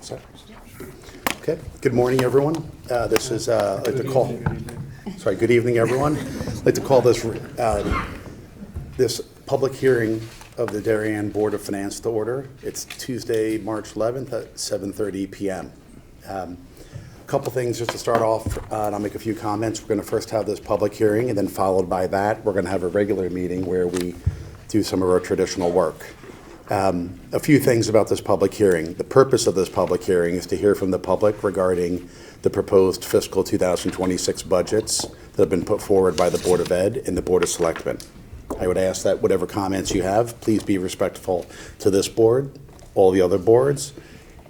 set? Okay. Good morning, everyone. This is I'd like to call. Sorry. Good evening, everyone. I'd like to call this this public hearing of the Darien Board of Finance to order. It's Tuesday, March 11th at 7:30 p.m. A couple things just to start off, and I'll make a few comments. We're going to first have this public hearing, and then followed by that, we're going to have a regular meeting where we do some of our traditional work. A few things about this public hearing. The purpose of this public hearing is to hear from the public regarding the proposed fiscal 2026 budgets that have been put forward by the Board of Ed and the Board of Selectmen. I would ask that whatever comments you have, please be respectful to this board, all the other boards,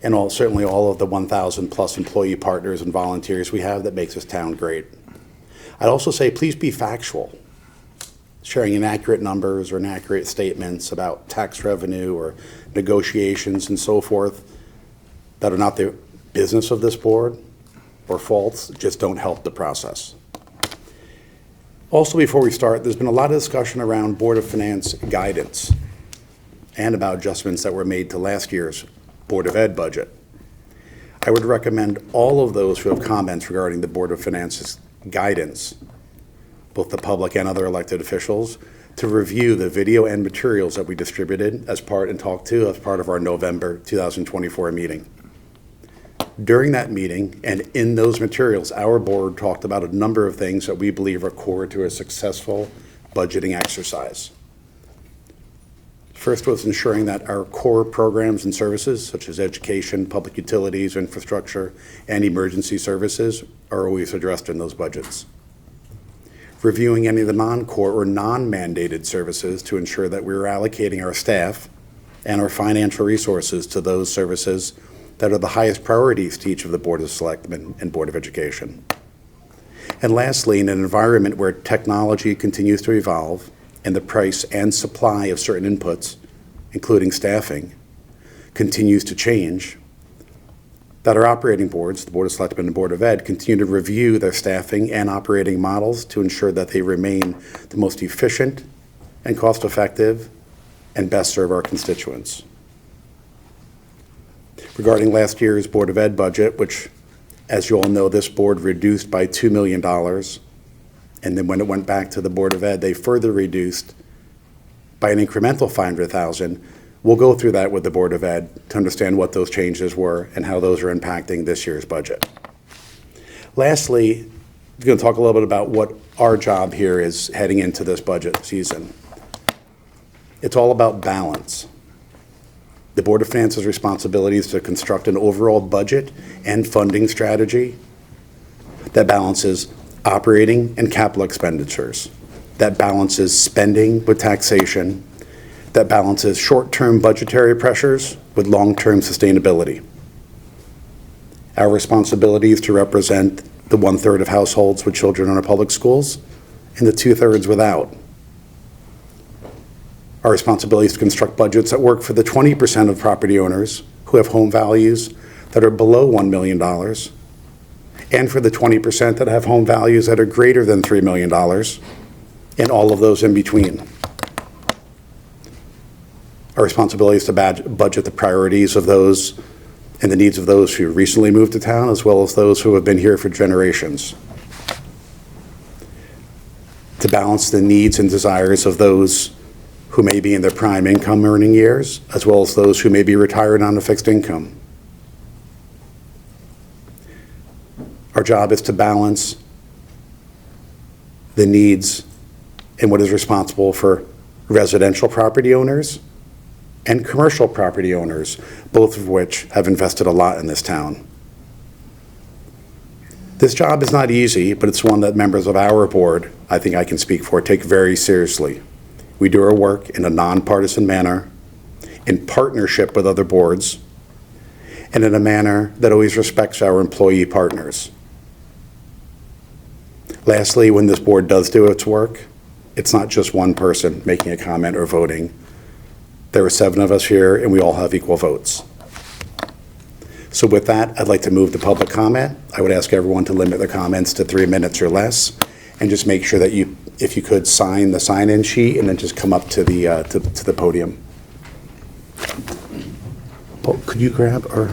and certainly all of the 1,000 plus employee partners and volunteers we have that makes this town great. I'd also say please be factual. Sharing inaccurate numbers or inaccurate statements about tax revenue or negotiations and so forth that are not the business of this board or faults just don't help the process. Also, before we start, there's been a lot of discussion around Board of Finance guidance and about adjustments that were made to last year's Board of Ed budget. I would recommend all of those who have comments regarding the Board of Finance's guidance, both the public and other elected officials, to review the video and materials that we distributed as part of our November 2024 meeting. During that meeting and in those materials, our board talked about a number of things that we believe are core to a successful budgeting exercise. First was ensuring that our core programs and services, such as education, public utilities, infrastructure, and emergency services, are always addressed in those budgets. Reviewing any of the non-core or non-mandated services to ensure that we're allocating our staff and our financial resources to those services that are the highest priorities to each of the Board of Selectmen and Board of Education. And lastly, in an environment where technology continues to evolve and the price and supply of certain inputs, including staffing, continues to change, that our operating boards, the Board of Selectmen and Board of Ed, continue to review their staffing and operating models to ensure that they remain the most efficient and cost-effective and best serve our constituents. Regarding last year's Board of Ed budget, which, as you all know, this board reduced by $2 million, and then when it went back to the Board of Ed, they further reduced by an incremental $500,000. We'll go through that with the Board of Ed to understand what those changes were and how those are impacting this year's budget. Lastly, I'm going to talk a little bit about what our job here is heading into this budget season. It's all about balance. The Board of Finance's responsibility is to construct an overall budget and funding strategy that balances operating and capital expenditures, that balances spending with taxation, that balances short-term budgetary pressures with long-term sustainability. Our responsibility is to represent the 1/3 of households with children in our public schools and the 2/3 without. Our responsibility is to construct budgets that work for the 20% of property owners who have home values that are below $1 million and for the 20% that have home values that are greater than $3 million and all of those in between. Our responsibility is to budget the priorities of those and the needs of those who recently moved to town, as well as those who have been here for generations. To balance the needs and desires of those who may be in their prime income earning years, as well as those who may be retired on a fixed income. Our job is to balance the needs and what is responsible for residential property owners and commercial property owners, both of which have invested a lot in this town. This job is not easy, but it's one that members of our board, I think I can speak for, take very seriously. We do our work in a nonpartisan manner, in partnership with other boards, and in a manner that always respects our employee partners. Lastly, when this board does do its work, it's not just one person making a comment or voting. There are 7 of us here, and we all have equal votes. So with that, I'd like to move to public comment. I would ask everyone to limit their comments to 3 minutes or less, and just make sure that you, if you could, sign the sign-in sheet and then just come up to the podium. Could you grab, or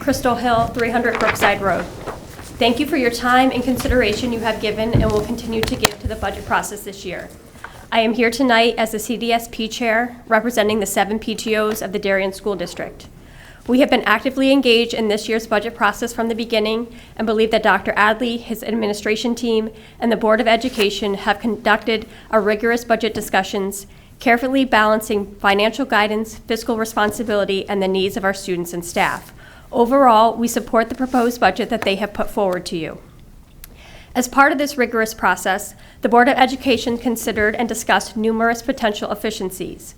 Crystal Hill, 300 Brookside Road. Thank you for your time and consideration you have given and will continue to give to the budget process this year. I am here tonight as the CDSP Chair, representing the 7 PTOs of the Darien School District. We have been actively engaged in this year's budget process from the beginning and believe that Dr. Adley, his administration team, and the Board of Education have conducted a rigorous budget discussions, carefully balancing financial guidance, fiscal responsibility, and the needs of our students and staff. Overall, we support the proposed budget that they have put forward to you. As part of this rigorous process, the Board of Education considered and discussed numerous potential efficiencies.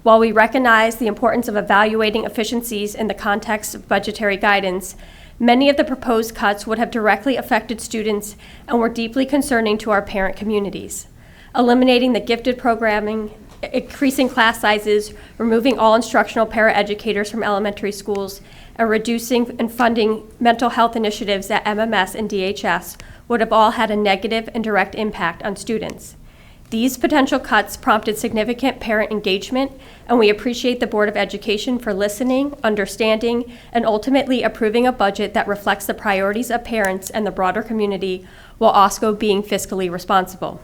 While we recognize the importance of evaluating efficiencies in the context of budgetary guidance, many of the proposed cuts would have directly affected students and were deeply concerning to our parent communities. Eliminating the gifted programming, increasing class sizes, removing all instructional paraeducators from elementary schools, and reducing and funding mental health initiatives at MMS and DHS would have all had a negative and direct impact on students. These potential cuts prompted significant parent engagement, and we appreciate the Board of Education for listening, understanding, and ultimately approving a budget that reflects the priorities of parents and the broader community while also being fiscally responsible.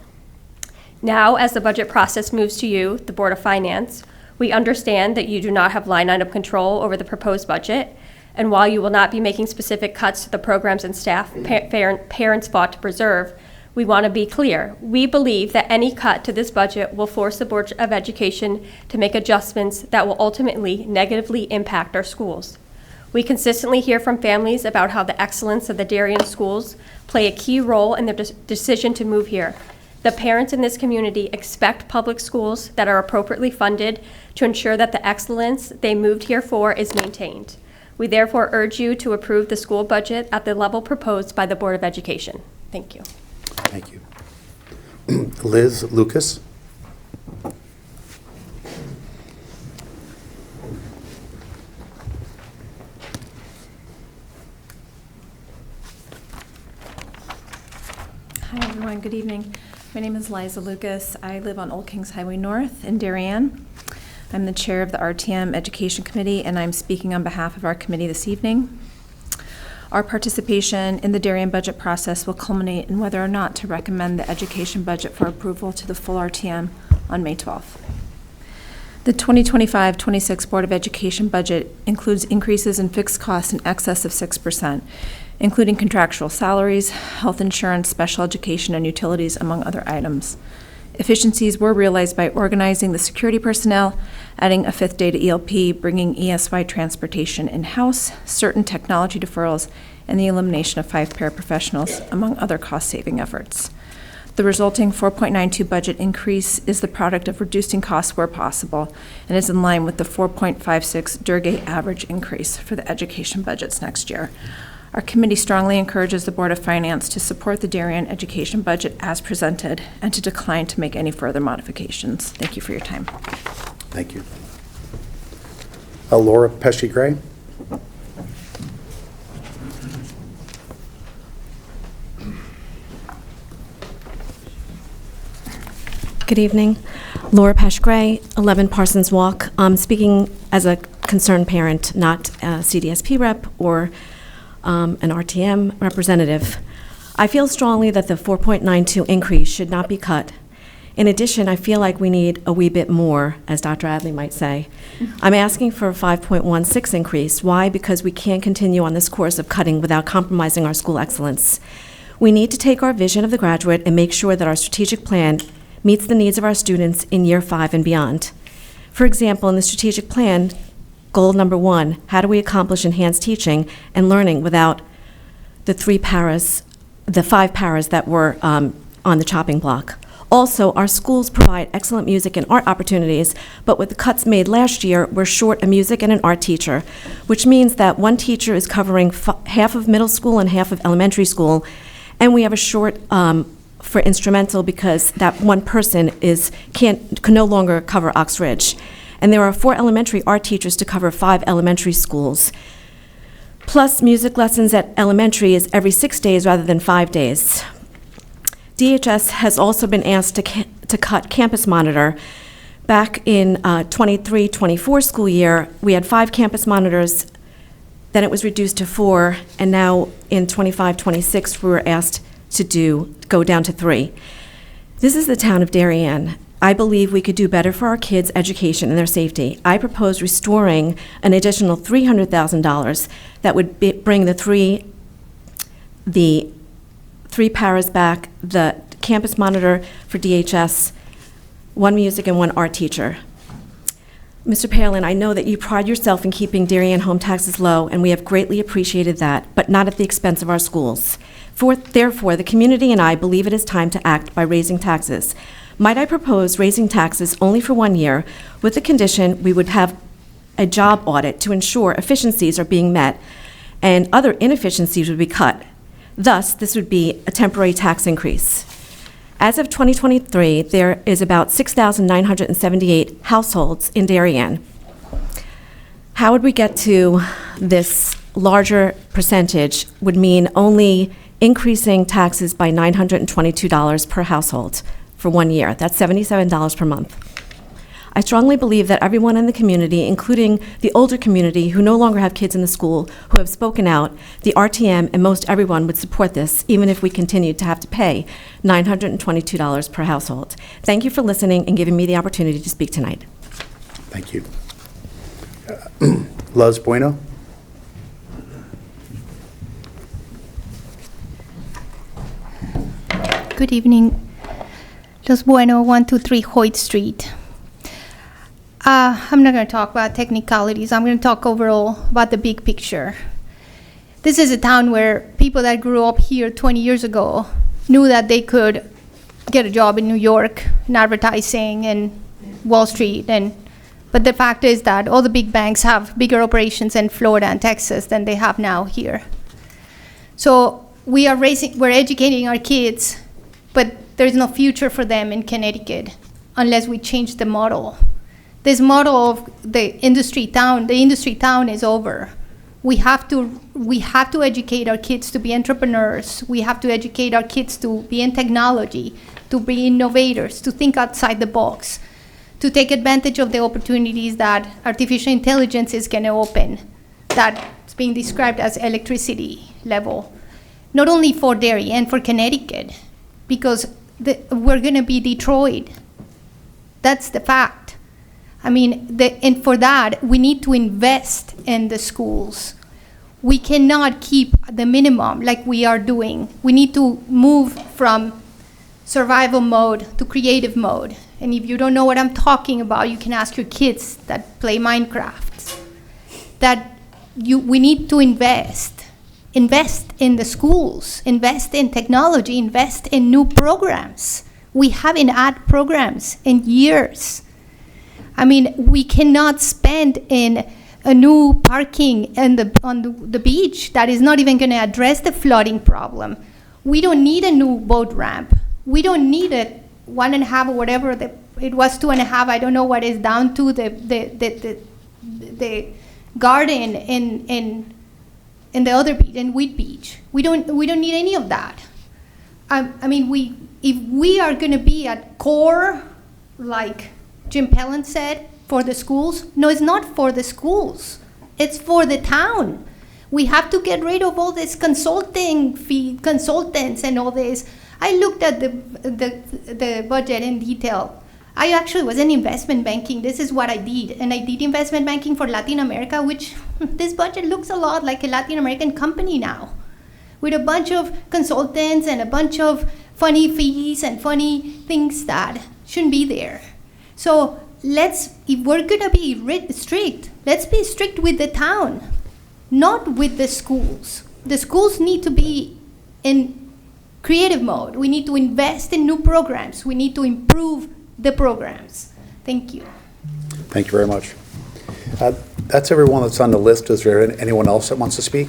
Now, as the budget process moves to you, the Board of Finance, we understand that you do not have line item control over the proposed budget, and while you will not be making specific cuts to the programs and staff parents fought to preserve, we want to be clear. We believe that any cut to this budget will force the Board of Education to make adjustments that will ultimately negatively impact our schools. We consistently hear from families about how the excellence of the Darien schools play a key role in their decision to move here. The parents in this community expect public schools that are appropriately funded to ensure that the excellence they moved here for is maintained. We therefore urge you to approve the school budget at the level proposed by the Board of Education. Thank you. Thank you. Liz Lucas. Hi everyone, good evening. My name is Liza Lucas. I live on Old Kings Highway North in Darien. I'm the chair of the RTM Education Committee, and I'm speaking on behalf of our committee this evening. Our participation in the Darien budget process will culminate in whether or not to recommend the education budget for approval to the full RTM on May 12th. The 2025-26 Board of Education budget includes increases in fixed costs in excess of 6%, including contractual salaries, health insurance, special education, and utilities, among other items. Efficiencies were realized by organizing the security personnel, adding a 5th day to ELP, bringing ESY transportation in-house, certain technology deferrals, and the elimination of 5 paraprofessionals, among other cost-saving efforts. The resulting 4.92 budget increase is the product of reducing costs where possible and is in line with the 4.56 Durgate average increase for the education budgets next year. Our committee strongly encourages the Board of Finance to support the Darien education budget as presented and to decline to make any further modifications. Thank you for your time. Thank you. Laura Pesce Gray. Good evening. Laura Pesce Gray, 11 Parsons Walk. I'm speaking as a concerned parent, not a CDSP rep or an RTM representative. I feel strongly that the 4.92 increase should not be cut. In addition, I feel like we need a wee bit more, as Dr. Adley might say. I'm asking for a 5.16 increase. Why? Because we can't continue on this course of cutting without compromising our school excellence. We need to take our vision of the graduate and make sure that our strategic plan meets the needs of our students in year 5 and beyond. For example, in the strategic plan, goal number 1, how do we accomplish enhanced teaching and learning without the 5 paras that were on the chopping block? Also, our schools provide excellent music and art opportunities, but with the cuts made last year, we're short a music and an art teacher, which means that one teacher is covering half of middle school and half of elementary school, and we have a short for instrumental because that one person can no longer cover Ox Ridge. And there are 4 elementary art teachers to cover 5 elementary schools. Plus, music lessons at elementary is every 6 days rather than 5 days. DHS has also been asked to cut campus monitor. Back in 23-24 school year, we had 5 campus monitors then it was reduced to 4, and now in 25-26, we were asked to go down to 3. This is the town of Darien. I believe we could do better for our kids' education and their safety. I propose restoring an additional $300,000 that would bring the three paras back, the campus monitor for DHS, 1 music and 1 art teacher. Mr. Palin, I know that you pride yourself in keeping Darien home taxes low, and we have greatly appreciated that, but not at the expense of our schools. Therefore, the community and I believe it is time to act by raising taxes. Might I propose raising taxes only for 1 year, with the condition we would have a job audit to ensure efficiencies are being met and other inefficiencies would be cut. Thus, this would be a temporary tax increase. As of 2023, there is about 6,978 households in Darien. How would we get to this larger percentage would mean only increasing taxes by $922 per household for 1 year. That's $77 per month. I strongly believe that everyone in the community, including the older community who no longer have kids in the school, who have spoken out, the RTM and most everyone would support this, even if we continued to have to pay $922 per household. Thank you for listening and giving me the opportunity to speak tonight. Thank you. Luz Bueno? Good evening. Luz Bueno, 123 Hoyt Street. I'm not going to talk about technicalities. I'm going to talk overall about the big picture. This is a town where people that grew up here 20 years ago knew that they could get a job in New York in advertising and Wall Street. But the fact is that all the big banks have bigger operations in Florida and Texas than they have now here. So we're educating our kids, but there's no future for them in Connecticut unless we change the model. This model of the industry town is over. We have to educate our kids to be entrepreneurs. We have to educate our kids to be in technology, to be innovators, to think outside the box, to take advantage of the opportunities that artificial intelligence is going to open, that's being described as electricity level, not only for Darien, for Connecticut, because we're going to be Detroit. That's the fact. I mean, and for that, we need to invest in the schools. We cannot keep the minimum like we are doing. We need to move from survival mode to creative mode. And if you don't know what I'm talking about, you can ask your kids that play Minecraft. We need to invest in the schools, invest in technology, invest in new programs. We haven't had programs in years. I mean, we cannot spend in a new parking on the beach that is not even going to address the flooding problem. We don't need a new boat ramp. We don't need a 1.5 or whatever it was, 2.5. I don't know what is down to the garden in the other beach, in Wheat Beach. We don't need any of that. I mean, if we are going to be at core, like Jim Pellin said, for the schools. No, it's not for the schools. It's for the town. We have to get rid of all this consulting fee, consultants and all this. I looked at the budget in detail. I actually was in investment banking. This is what I did. And I did investment banking for Latin America, which this budget looks a lot like a Latin American company now, with a bunch of consultants and a bunch of funny fees and funny things that shouldn't be there. So if we're gonna be strict, let's be strict with the town, not with the schools. The schools need to be in creative mode. We need to invest in new programs. We need to improve the programs. Thank you. Thank you very much. That's everyone that's on the list. Is there anyone else that wants to speak?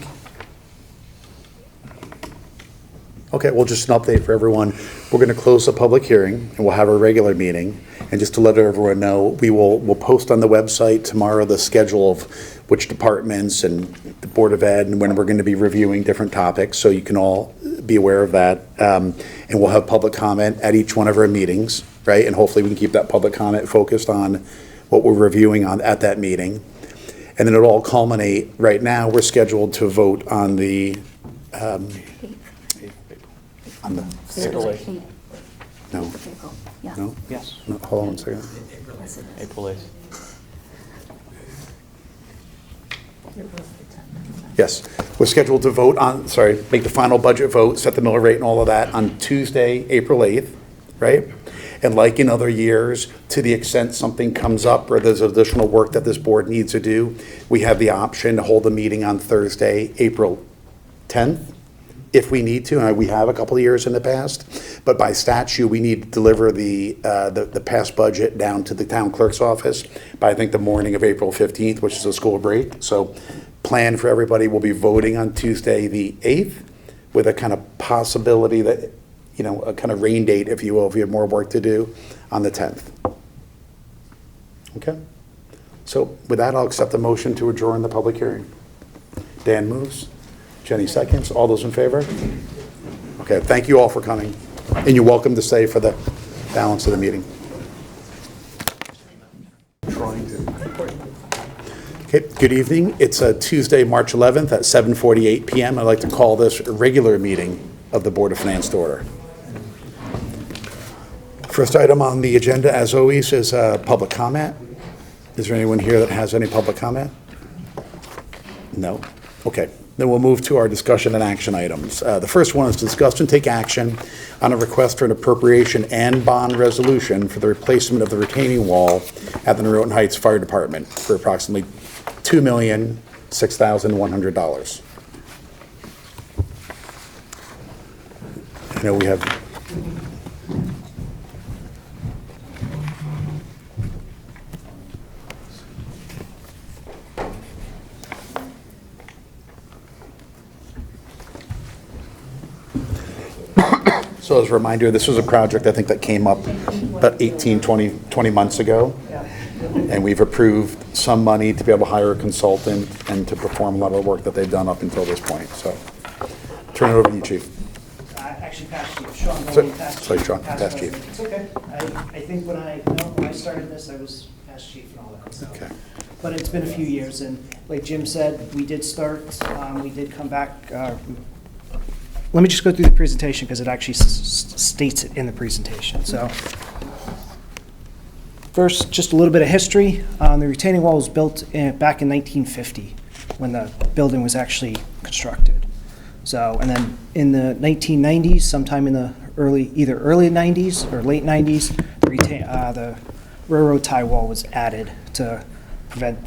Okay, well, just an update for everyone. We're going to close the public hearing, and we'll have a regular meeting. And just to let everyone know, we'll post on the website tomorrow the schedule of which departments and the Board of Ed and when we're going to be reviewing different topics, so you can all be aware of that. And we'll have public comment at each one of our meetings, right? And hopefully we can keep that public comment focused on what we're reviewing at that meeting. And then it'll all culminate, right now, we're scheduled to vote on the, on the, April 8th. no, no? Yes. No, hold on one second. April 8th. Yes, we're scheduled to vote on, sorry, make the final budget vote, set the mill rate and all of that on Tuesday, April 8th, right? And like in other years, to the extent something comes up or there's additional work that this board needs to do, we have the option to hold a meeting on Thursday, April 10th, if we need to, and we have a couple of years in the past. But by statute, we need to deliver the past budget down to the town clerk's office by, I think, the morning of April 15th, which is a school break. So plan for everybody, we'll be voting on Tuesday, the 8th, with a kind of possibility that, you know, a kind of rain date, if you will, if you have more work to do, on the 10th. Okay? So with that, I'll accept the motion to adjourn the public hearing. Dan moves. Jenny seconds. All those in favor? Okay, thank you all for coming. And you're welcome to stay for the balance of the meeting. Okay, good evening. It's Tuesday, March 11th at 7:48 p.m. I'd like to call this a regular meeting of the Board of Finance to order. First item on the agenda, as always, is public comment. Is there anyone here that has any public comment? No? Okay. Then we'll move to our discussion and action items. The first one is to discuss and take action on a request for an appropriation and bond resolution for the replacement of the retaining wall at the Noroton Heights Fire Department for approximately $2,006,100. I know we have. So as a reminder, this was a project, I think, that came up about 18, 20 months ago. And we've approved some money to be able to hire a consultant and to perform a lot of the work that they've done up until this point. So turn it over to you, Chief. Actually, Past Chief. Sean, Sorry, Past sorry, Chief. Sean, Past Chief. It's okay. I think when I started this, I was Past Chief and all that. So. Okay. But it's been a few years, and like Jim said, we did start, we did come back. Let me just go through the presentation because it actually states it in the presentation. So first, just a little bit of history. The retaining wall was built back in 1950 when the building was actually constructed. So, and then in the 1990s, sometime in the either early 90s or late 90s, the railroad tie wall was added to prevent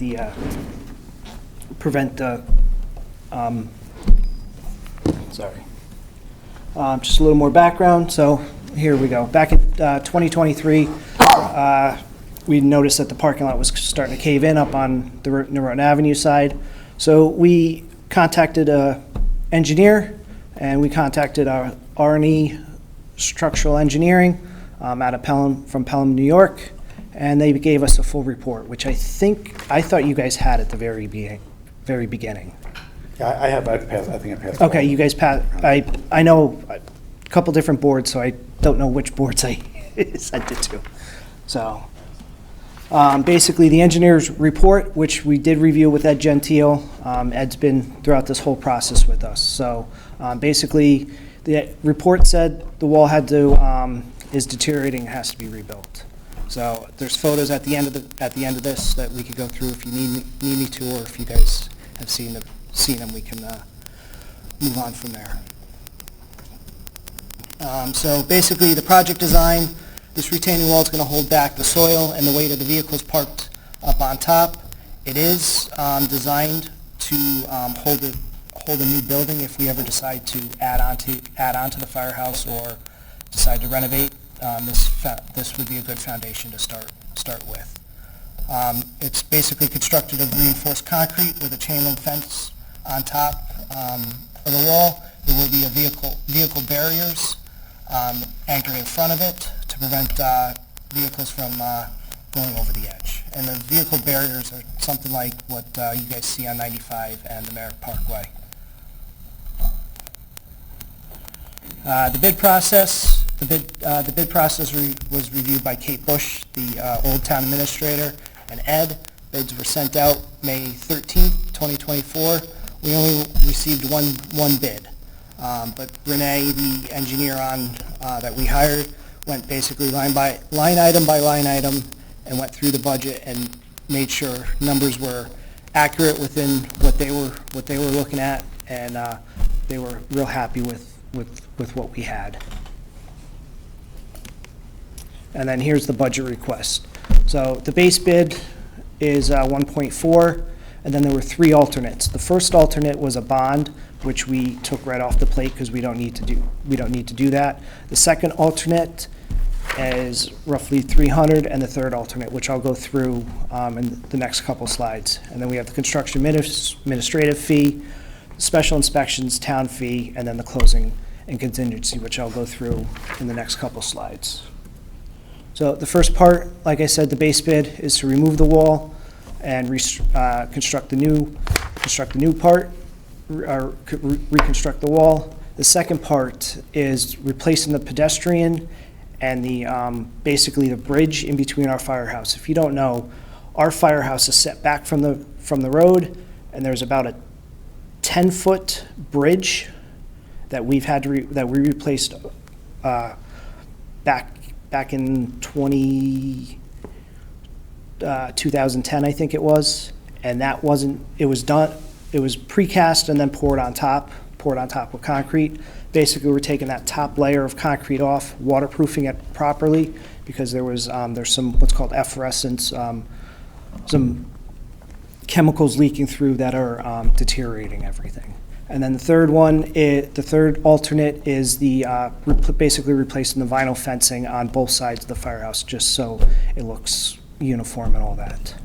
just a little more background. So here we go. Back in 2023, we noticed that the parking lot was starting to cave in up on the Noroton Avenue side. So we contacted an engineer, and we contacted our R&E Structural Engineering from Pelham, New York, and they gave us a full report, which I thought you guys had at the very beginning. Yeah, I think I passed. Okay, you guys passed. I know a couple different boards, so I don't know which boards I sent it to. So basically, the engineer's report, which we did review with Ed Gentile, Ed's been throughout this whole process with us. So basically, the report said the wall is deteriorating and has to be rebuilt. So there's photos at the end of this that we could go through if you need me to, or if you guys have seen them, we can move on from there. So basically, the project design, this retaining wall is going to hold back the soil and the weight of the vehicles parked up on top. It is designed to hold a new building if we ever decide to add on to the firehouse or decide to renovate. This would be a good foundation to start with. It's basically constructed of reinforced concrete with a chain link fence on top of the wall. There will be vehicle barriers anchored in front of it to prevent vehicles from going over the edge. And the vehicle barriers are something like what you guys see on 95 and the Merrick Parkway. The bid process was reviewed by Kate Bush, the Old Town Administrator, and Ed. Bids were sent out May 13th, 2024. We only received one bid. But Renee, the engineer that we hired, went basically line item by line item and went through the budget and made sure numbers were accurate within what they were looking at, and they were real happy with what we had. And then here's the budget request. So the base bid is 1.4, and then there were 3 alternates. The first alternate was a bond, which we took right off the plate because we don't need to do that. The second alternate is roughly 300, and the third alternate, which I'll go through in the next couple slides. And then we have the construction administrative fee, special inspections, town fee, and then the closing and contingency, which I'll go through in the next couple slides. So the first part, like I said, the base bid is to remove the wall and construct the new part, or reconstruct the wall. The second part is replacing the pedestrian and the basically the bridge in between our firehouse. If you don't know, our firehouse is set back from the road, and there's about a 10-foot bridge that we've had to that we replaced back in 2010, I think it was, and that wasn't. It was done. It was precast and then poured on top with concrete. Basically, we're taking that top layer of concrete off, waterproofing it properly, because there's some what's called efflorescence, some chemicals leaking through that are deteriorating everything. And then the third alternate is basically replacing the vinyl fencing on both sides of the firehouse, just so it looks uniform and all that.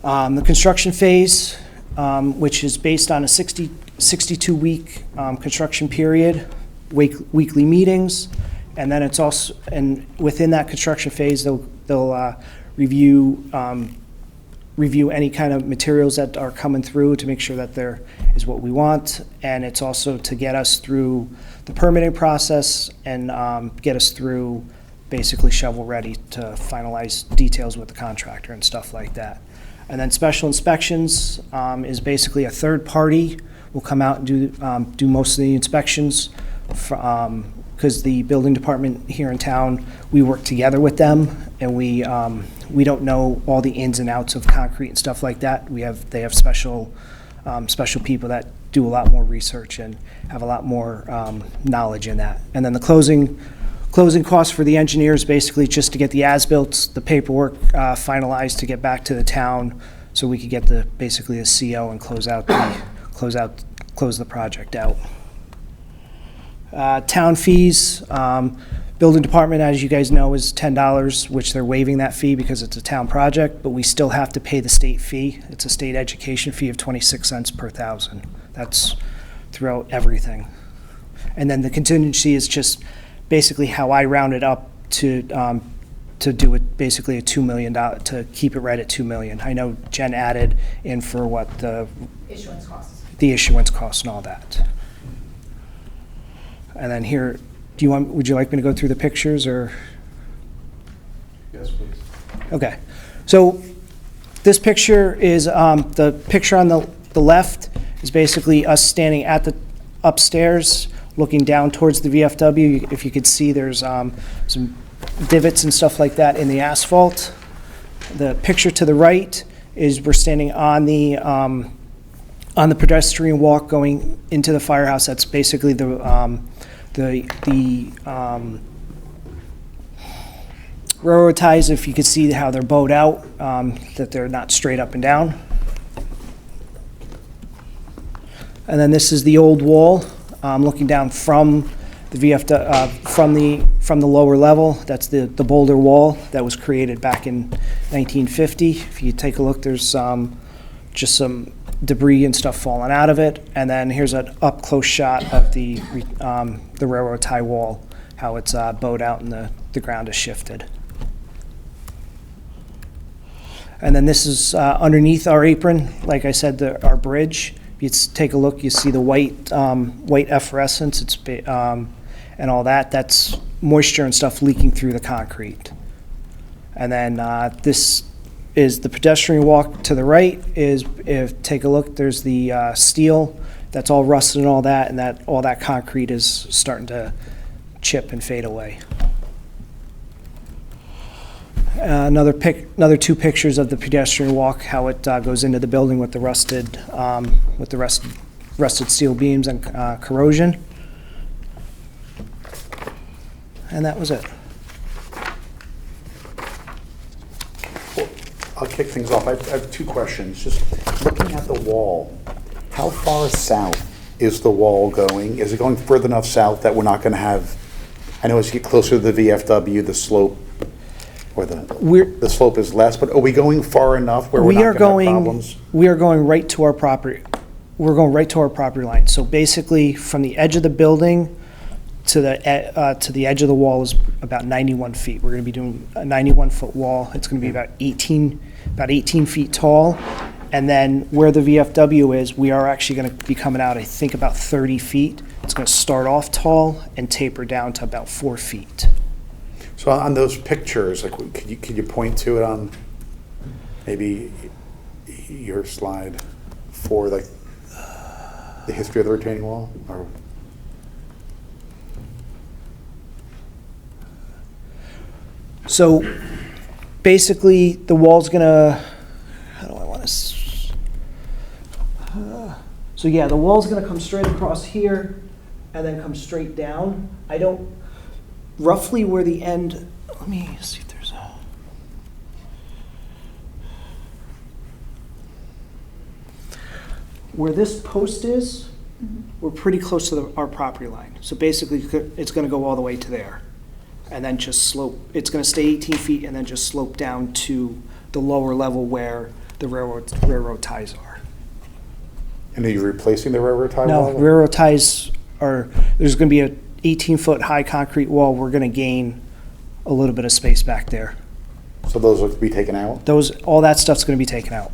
The construction phase, which is based on a 62-week construction period, weekly meetings, and then it's also, and within that construction phase, they'll review any kind of materials that are coming through to make sure that there is what we want, and it's also to get us through the permitting process and get us through basically shovel ready to finalize details with the contractor and stuff like that. And then special inspections is basically a third party will come out and do most of the inspections, because the building department here in town, we work together with them, and we don't know all the ins and outs of concrete and stuff like that. They have special people that do a lot more research and have a lot more knowledge in that. And then the closing costs for the engineers, basically just to get the as-built, the paperwork finalized to get back to the town, so we could get basically a CO and close the project out. Town fees, building department, as you guys know, is $10, which they're waiving that fee because it's a town project, but we still have to pay the state fee. It's a state education fee of 26 cents per thousand. That's throughout everything. And then the contingency is just basically how I round it up to do it, basically a $2 million, to keep it right at $2 million. I know Jen added in for what the issuance costs and all that. And then here, would you like me to go through the pictures, or? Yes, please. Okay. So this picture is, the picture on the left is basically us standing at the upstairs, looking down towards the VFW. If you could see, there's some divots and stuff like that in the asphalt. The picture to the right is we're standing on the pedestrian walk going into the firehouse. That's basically the railroad ties, if you could see how they're bowed out, that they're not straight up and down. And then this is the old wall, looking down from the from the lower level. That's the boulder wall that was created back in 1950. If you take a look, there's just some debris and stuff falling out of it. And then here's an up-close shot of the railroad tie wall, how it's bowed out and the ground is shifted. And then this is underneath our apron, like I said, our bridge. If you take a look, you see the white efflorescence, and all that. That's moisture and stuff leaking through the concrete. And then this is the pedestrian walk to the right is, if, take a look, there's the steel that's all rusted and all that all that concrete is starting to chip and fade away. Another two pictures of the pedestrian walk, how it goes into the building with the rusted steel beams and corrosion. And that was it. I'll kick things off. I have two questions. Just looking at the wall, how far south is the wall going? Is it going further enough south that we're not going to have, I know as you get closer to the VFW, the slope, or the slope is less, but are we going far enough where we're not going to have problems? We are going right to our property. We're going right to our property line. So basically, from the edge of the building to the edge of the wall is about 91 feet. We're going to be doing a 91-foot wall. It's going to be about 18 feet tall. And then where the VFW is, we are actually going to be coming out, I think, about 30 feet. It's going to start off tall and taper down to about 4 feet. So on those pictures, like, could you point to it on maybe your slide for like the history of the retaining wall? Or? So basically, the wall's gonna, how do I want to, so yeah, the wall's gonna come straight across here and then come straight down. I don't, roughly where the end, let me see if there's a, where this post is, we're pretty close to our property line. So basically, it's gonna go all the way to there. And then just slope, it's gonna stay 18 feet and then just slope down to the lower level where the railroad ties are. And are you replacing the railroad tie wall? No, railroad ties are, there's gonna be a 18-foot high concrete wall. We're gonna gain a little bit of space back there. So those will be taken out? All that stuff's gonna be taken out.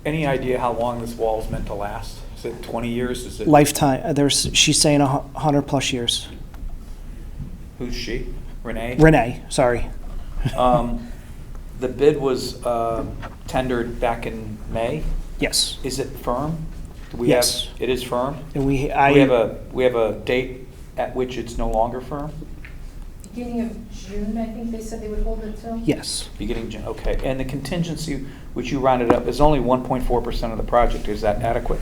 Any idea how long this wall is meant to last? Is it 20 years? Is it? Lifetime, she's saying 100+ years. Who's she? Renee? Renee, sorry. The bid was tendered back in May. Yes. Is it firm? Yes. It is firm? And We have a date at which it's no longer firm? Beginning of June, I think they said they would hold it till. Yes. Beginning June, okay. And the contingency, which you rounded up, is only 1.4% of the project. Is that adequate?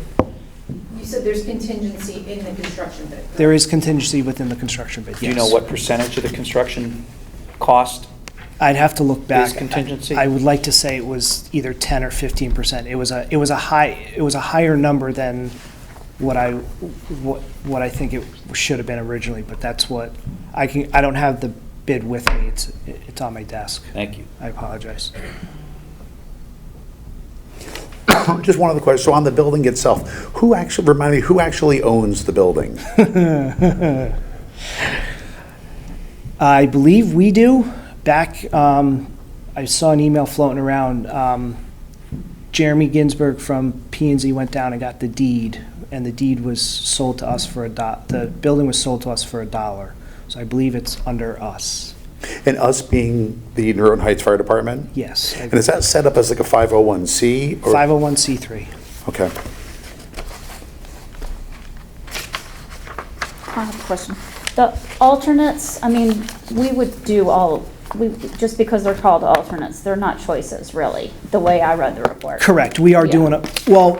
You said there's contingency in the construction bid. There is contingency within the construction bid, yes. Do you know what percentage of the construction cost? I'd have to look back. Is contingency? I would like to say it was either 10 or 15%. It was a higher number than what I think it should have been originally, but that's what I don't have the bid with me. It's on my desk. Thank you. I apologize. Just one other question. So on the building itself, remind me, who actually owns the building? I believe we do. Back, I saw an email floating around. Jeremy Ginsburg from P&Z went down and got the deed, and the deed was sold to us for the building was sold to us for $1. So I believe it's under us. And us being the Noroton Heights Fire Department? Yes. And is that set up as like a 501c? Or? 501c3. Okay. I have a question. The alternates, I mean, we would do just because they're called alternates, they're not choices, really, the way I read the report. Correct. We are Yeah. doing it. Well,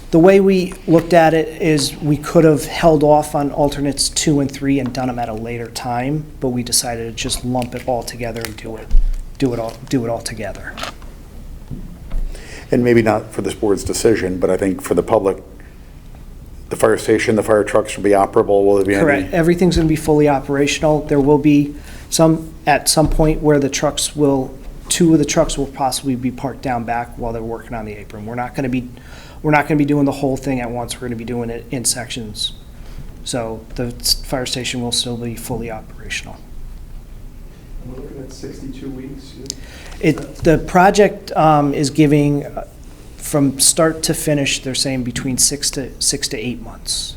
the way we looked at it is we could have held off on alternates 2 and 3 and done them at a later time, but we decided to just lump it all together and do it all together. And maybe not for this board's decision, but I think for the public, the fire station, the fire trucks will be operable. Will there be Correct. Everything's going to be fully operational. There will be at some point where two of the trucks will possibly be parked down back while they're working on the apron. We're not going to be doing the whole thing at once. We're going to be doing it in sections. So the fire station will still be fully operational. We're looking at 62 weeks. The project is giving, from start to finish, they're saying between 6 to 8 months.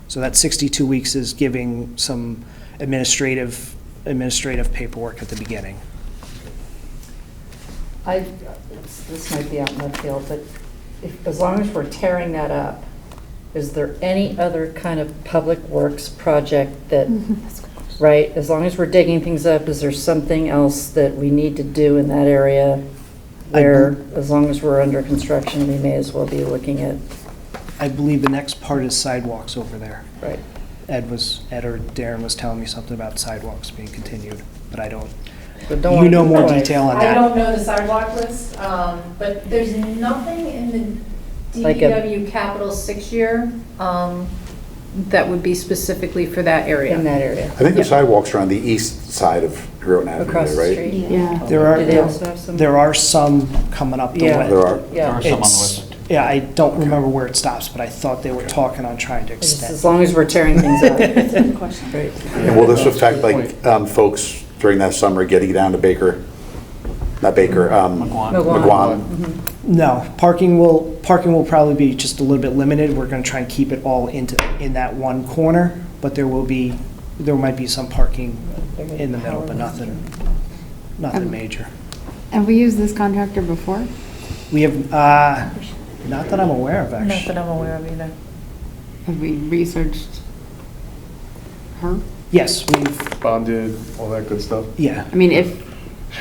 So that 62 weeks is giving some administrative paperwork at the beginning. This might be out in left field, but as long as we're tearing that up, is there any other kind of public works project that, right, as long as we're digging things up, is there something else that we need to do in that area where, as long as we're under construction, we may as well be looking at, I believe the next part is sidewalks over there. right? Ed or Darren was telling me something about sidewalks being continued, but I don't. But don't You wanna know do more twice. detail on I that. don't know the sidewalk list, but there's nothing in the Like a- DPW capital 6-year that would be specifically for that area. In that area, I think the sidewalks are on the east side of Noroton Avenue, across the right? street. Yeah. Do they also have some? There are some coming up the Yeah. way. There are. There Yeah, are some on the It's- west. Yeah, I don't remember where it stops, but I thought they were talking on trying to just extend. as long as we're tearing things up. Right. And will this affect like folks during that summer getting down to Baker, not Baker, McGuan? No, parking will probably be just a little bit limited. We're gonna try and keep it all in that one corner, but there might be some parking in the middle, but nothing major. Have we used this contractor before? We have, not that I'm aware of, Not actually. that I'm aware of either. Have we researched her? Yes, we've, Bonded, all that good stuff. yeah. I mean, if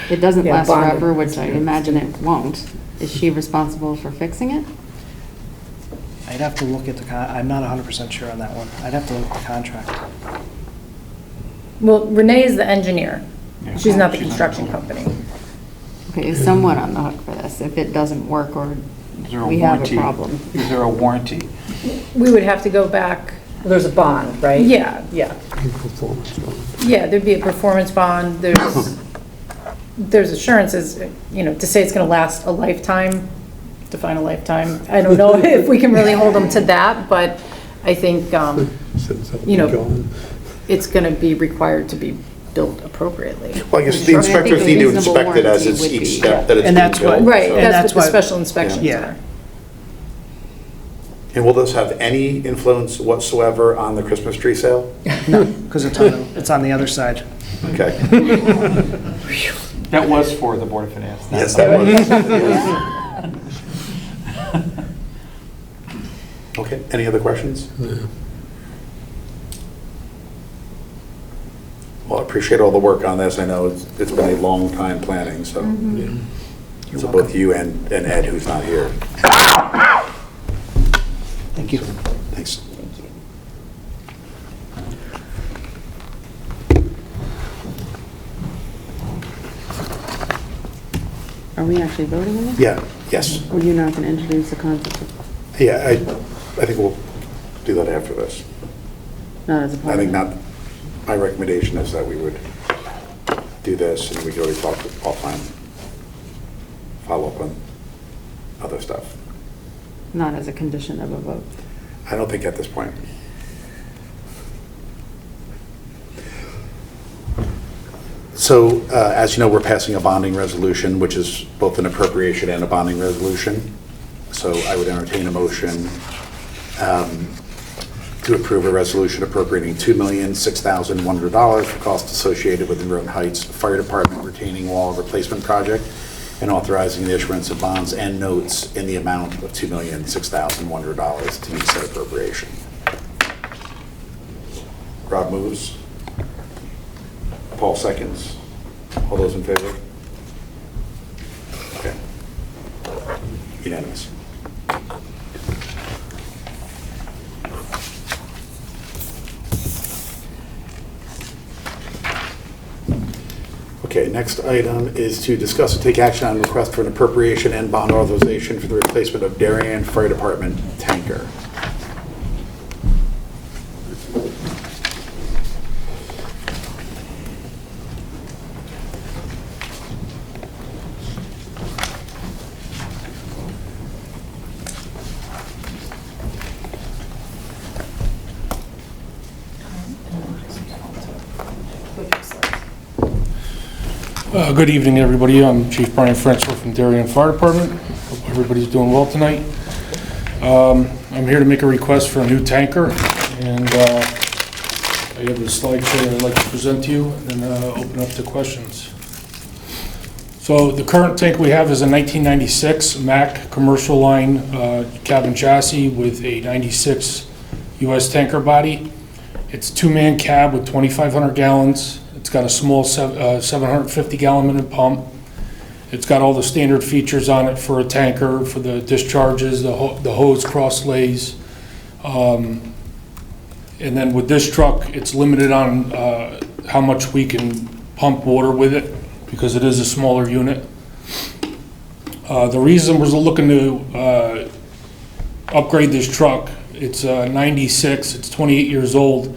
it doesn't Yeah, last bonded. forever, which I imagine it won't, is she responsible for fixing it? I'd have to look at I'm not 100% sure on that one. I'd have to look at the contract. Well, Renee is the engineer. Yeah. She's not the She's not construction the- company. Okay, is someone on the hook for this if it doesn't work or Is there a we have a warranty? problem? Is there a warranty? We would have to go back, There's a bond, right? yeah, Yeah. yeah, there'd be a performance bond, there's assurances, to say it's gonna last a lifetime, define a lifetime. I don't know if we can really hold them to that, but I think, it's gonna be required to be built appropriately. Well, I guess the Sure. I think inspectors a need to reasonable inspect it as warranty it's would each be- step that it's And being that's what- built. Right, so- that's that's what the why- special inspections Yeah. are. And will this have any influence whatsoever on the Christmas tree sale? No, because it's on the other side. Okay. That was for the Board of Finance. not- Yes, that was. Okay, any other questions? Well, I appreciate all the work on this. I know it's been a long time planning, so. So both you and Ed, who's not here. Thank you. Thanks. Are we actually voting on this? Yeah, yes. Or you're not going to introduce the concept of, Yeah, I think we'll do that after this. not as a part I of think it? not, my recommendation is that we would do this and we could always talk offline, follow up on other stuff. Not as a condition of a vote? I don't think at this point. So, as you know, we're passing a bonding resolution, which is both an appropriation and a bonding resolution. So I would entertain a motion to approve a resolution appropriating $2,006,100 for costs associated with the Noroton Heights Fire Department retaining wall replacement project and authorizing the issuance of bonds and notes in the amount of $2,006,100 to meet said appropriation. Rob moves. Paul seconds. All those in favor? Okay. Unanimous. Okay, next item is to discuss and take action on request for an appropriation and bond authorization for the replacement of Darien Fire Department tanker. Good evening, everybody. I'm Chief Brian Francois from Darien Fire Department. Hope everybody's doing well tonight. I'm here to make a request for a new tanker, and I have a slideshow I'd like to present to you, and then open up to questions. So the current tank we have is a 1996 Mack commercial line cabin chassis with a 96 US tanker body. It's a two-man cab with 2,500 gallons. It's got a small 750 gallon minute pump. It's got all the standard features on it for a tanker, for the discharges, the hose cross lays. And then with this truck, it's limited on how much we can pump water with it because it is a smaller unit. The reason we're looking to upgrade this truck, it's 96, it's 28 years old.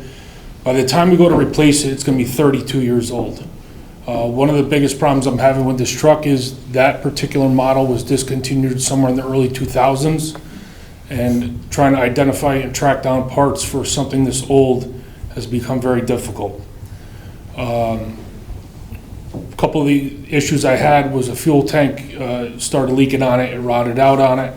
By the time we go to replace it, it's going to be 32 years old. One of the biggest problems I'm having with this truck is that particular model was discontinued somewhere in the early 2000s, and trying to identify and track down parts for something this old has become very difficult. A couple of the issues I had was a fuel tank started leaking on it, it rotted out on it.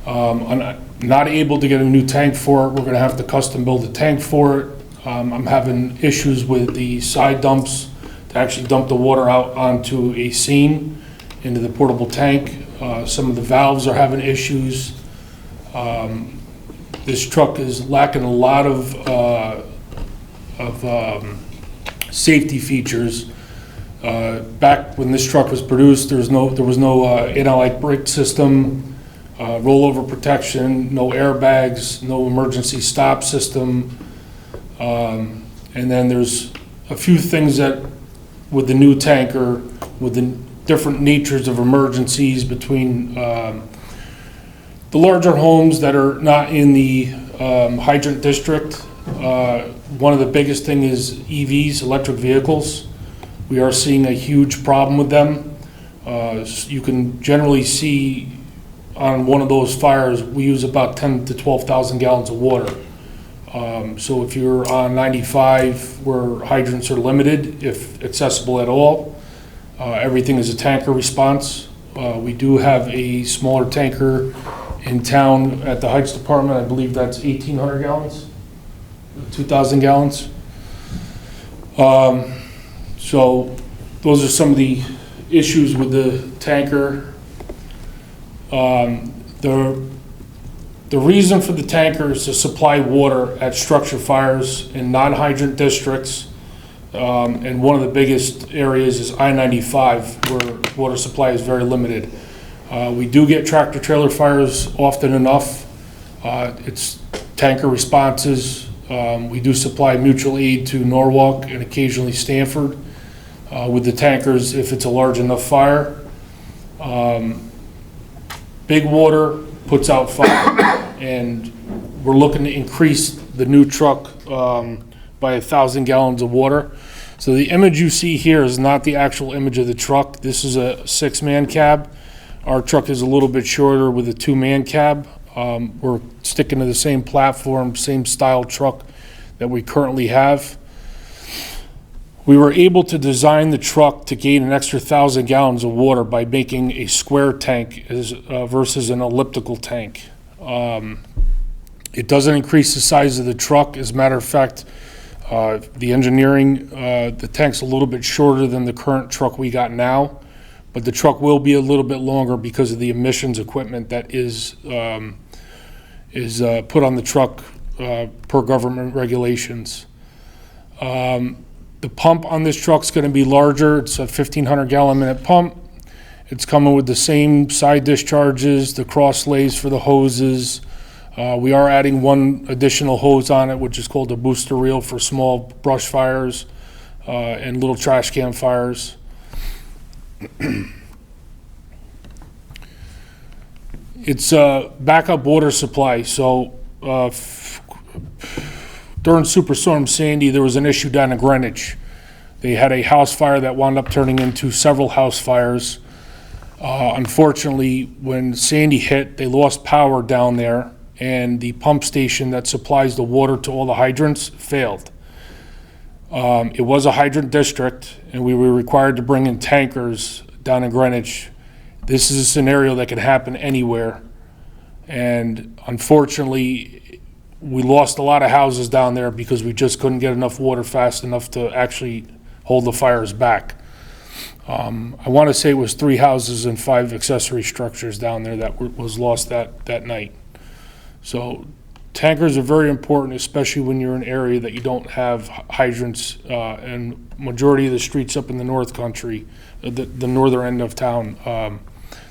I'm not able to get a new tank for it. We're going to have to custom build a tank for it. I'm having issues with the side dumps to actually dump the water out onto a seam into the portable tank. Some of the valves are having issues. This truck is lacking a lot of safety features. Back when this truck was produced, there was no anti-lock brake system, rollover protection, no airbags, no emergency stop system. And then there's a few things that with the new tanker, with the different natures of emergencies between the larger homes that are not in the hydrant district. One of the biggest thing is EVs, electric vehicles. We are seeing a huge problem with them. You can generally see on one of those fires, we use about 10 to 12,000 gallons of water. So if you're on 95 where hydrants are limited, if accessible at all, everything is a tanker response. We do have a smaller tanker in town at the Heights Department. I believe that's 1,800 gallons, 2,000 gallons. So those are some of the issues with the tanker. The reason for the tanker is to supply water at structure fires in non-hydrant districts. And one of the biggest areas is I-95, where water supply is very limited. We do get tractor trailer fires often enough. It's tanker responses. We do supply mutual aid to Norwalk and occasionally Stanford with the tankers if it's a large enough fire. Big water puts out fire, and we're looking to increase the new truck by 1,000 gallons of water. So the image you see here is not the actual image of the truck. This is a 6-man cab. Our truck is a little bit shorter with a 2-man cab. We're sticking to the same platform, same style truck that we currently have. We were able to design the truck to gain an extra 1,000 gallons of water by making a square tank versus an elliptical tank. It doesn't increase the size of the truck. As a matter of fact, the engineering, the tank's a little bit shorter than the current truck we got now, but the truck will be a little bit longer because of the emissions equipment that is put on the truck per government regulations. The pump on this truck's going to be larger. It's a 1,500 gallon minute pump. It's coming with the same side discharges, the cross lays for the hoses. We are adding one additional hose on it, which is called a booster reel for small brush fires and little trash can fires. It's a backup water supply. So during Superstorm Sandy, there was an issue down in Greenwich. They had a house fire that wound up turning into several house fires. Unfortunately, when Sandy hit, they lost power down there, and the pump station that supplies the water to all the hydrants failed. It was a hydrant district, and we were required to bring in tankers down in Greenwich. This is a scenario that can happen anywhere, and unfortunately, we lost a lot of houses down there because we just couldn't get enough water fast enough to actually hold the fires back. I want to say it was 3 houses and 5 accessory structures down there that was lost that night. So tankers are very important, especially when you're in an area that you don't have hydrants, and majority of the streets up in the North Country, the northern end of town,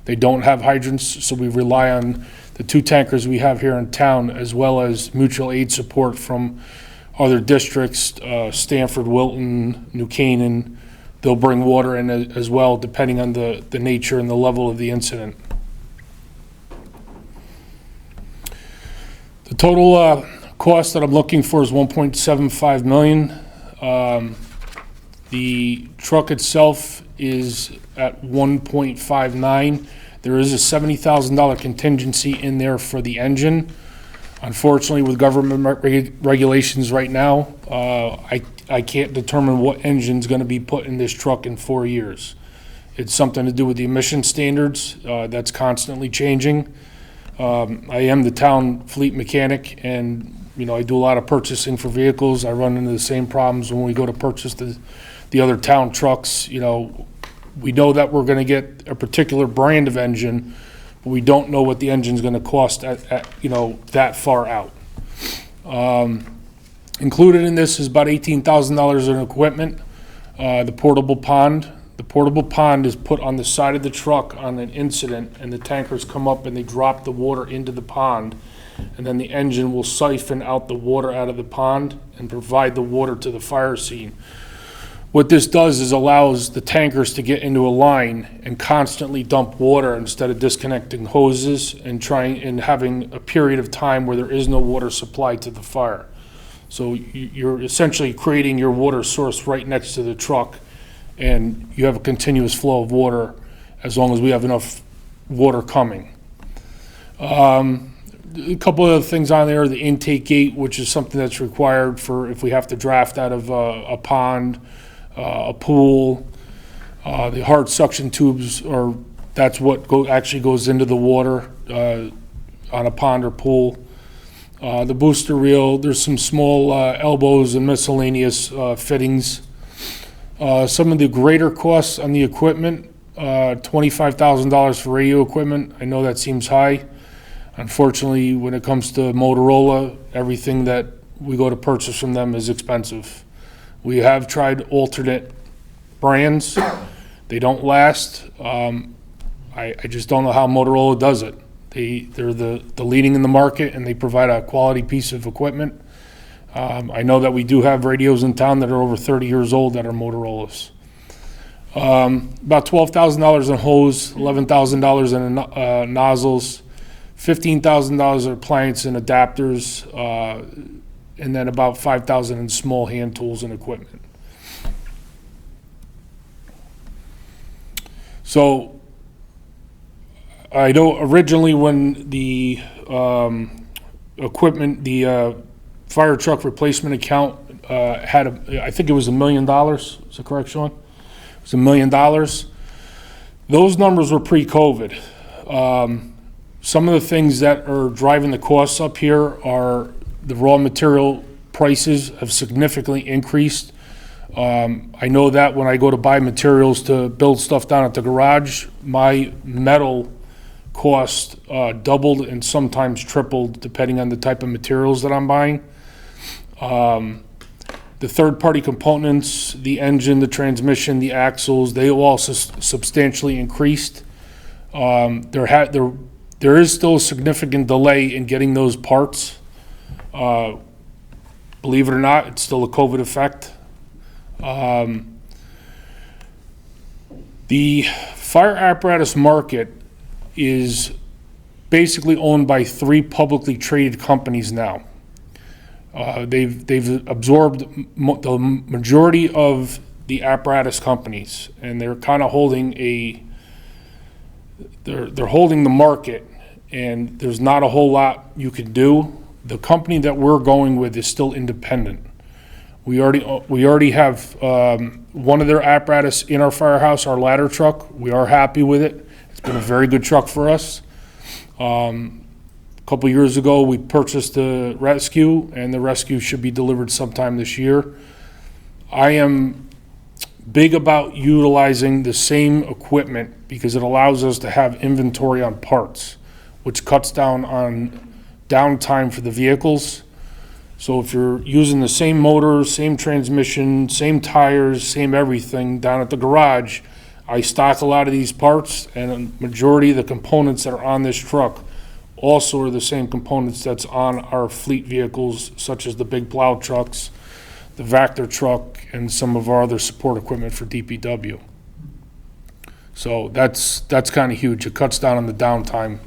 they don't have hydrants, so we rely on the 2 tankers we have here in town, as well as mutual aid support from other districts, Stanford, Wilton, New Canaan. They'll bring water in as well, depending on the nature and the level of the incident. The total cost that I'm looking for is $1.75 million. The truck itself is at $1.59. There is a $70,000 contingency in there for the engine. Unfortunately, with government regulations right now, I can't determine what engine's going to be put in this truck in 4 years. It's something to do with the emission standards that's constantly changing. I am the town fleet mechanic, and I do a lot of purchasing for vehicles. I run into the same problems when we go to purchase the other town trucks. We know that we're going to get a particular brand of engine, but we don't know what the engine's going to cost at that far out. Included in this is about $18,000 in equipment. The portable pond. The portable pond is put on the side of the truck on an incident, and the tankers come up and they drop the water into the pond, and then the engine will siphon out the water out of the pond and provide the water to the fire scene. What this does is allows the tankers to get into a line and constantly dump water instead of disconnecting hoses and having a period of time where there is no water supply to the fire. So you're essentially creating your water source right next to the truck, and you have a continuous flow of water as long as we have enough water coming. A couple of things on there, the intake gate, which is something that's required for if we have to draft out of a pond, a pool. The hard suction tubes, that's what actually goes into the water on a pond or pool. The booster reel, there's some small elbows and miscellaneous fittings. Some of the greater costs on the equipment, $25,000 for radio equipment. I know that seems high. Unfortunately, when it comes to Motorola, everything that we go to purchase from them is expensive. We have tried alternate brands. They don't last. I just don't know how Motorola does it. They're the leading in the market, and they provide a quality piece of equipment. I know that we do have radios in town that are over 30 years old that are Motorola's. About $12,000 in hose, $11,000 in nozzles, $15,000 in appliance and adapters, and then about $5,000 in small hand tools and equipment. So I know originally when the equipment, the fire truck replacement account had I think it was $1 million. Is that correct, Sean? It was $1 million. Those numbers were pre-COVID. Some of the things that are driving the costs up here are the raw material prices have significantly increased. I know that when I go to buy materials to build stuff down at the garage, my metal cost doubled and sometimes tripled depending on the type of materials that I'm buying. The third-party components, the engine, the transmission, the axles, they all substantially increased. There is still a significant delay in getting those parts. Believe it or not, it's still a COVID effect. The fire apparatus market is basically owned by 3 publicly traded companies now. They've absorbed the majority of the apparatus companies, and they're kind of holding they're holding the market, and there's not a whole lot you can do. The company that we're going with is still independent. We already have one of their apparatus in our firehouse, our ladder truck. We are happy with it. It's been a very good truck for us. A couple years ago, we purchased the rescue, and the rescue should be delivered sometime this year. I am big about utilizing the same equipment because it allows us to have inventory on parts, which cuts down on downtime for the vehicles. So if you're using the same motor, same transmission, same tires, same everything down at the garage, I stock a lot of these parts, and a majority of the components that are on this truck also are the same components that's on our fleet vehicles, such as the big plow trucks, the Vector truck, and some of our other support equipment for DPW. So that's kind of huge. It cuts down on the downtime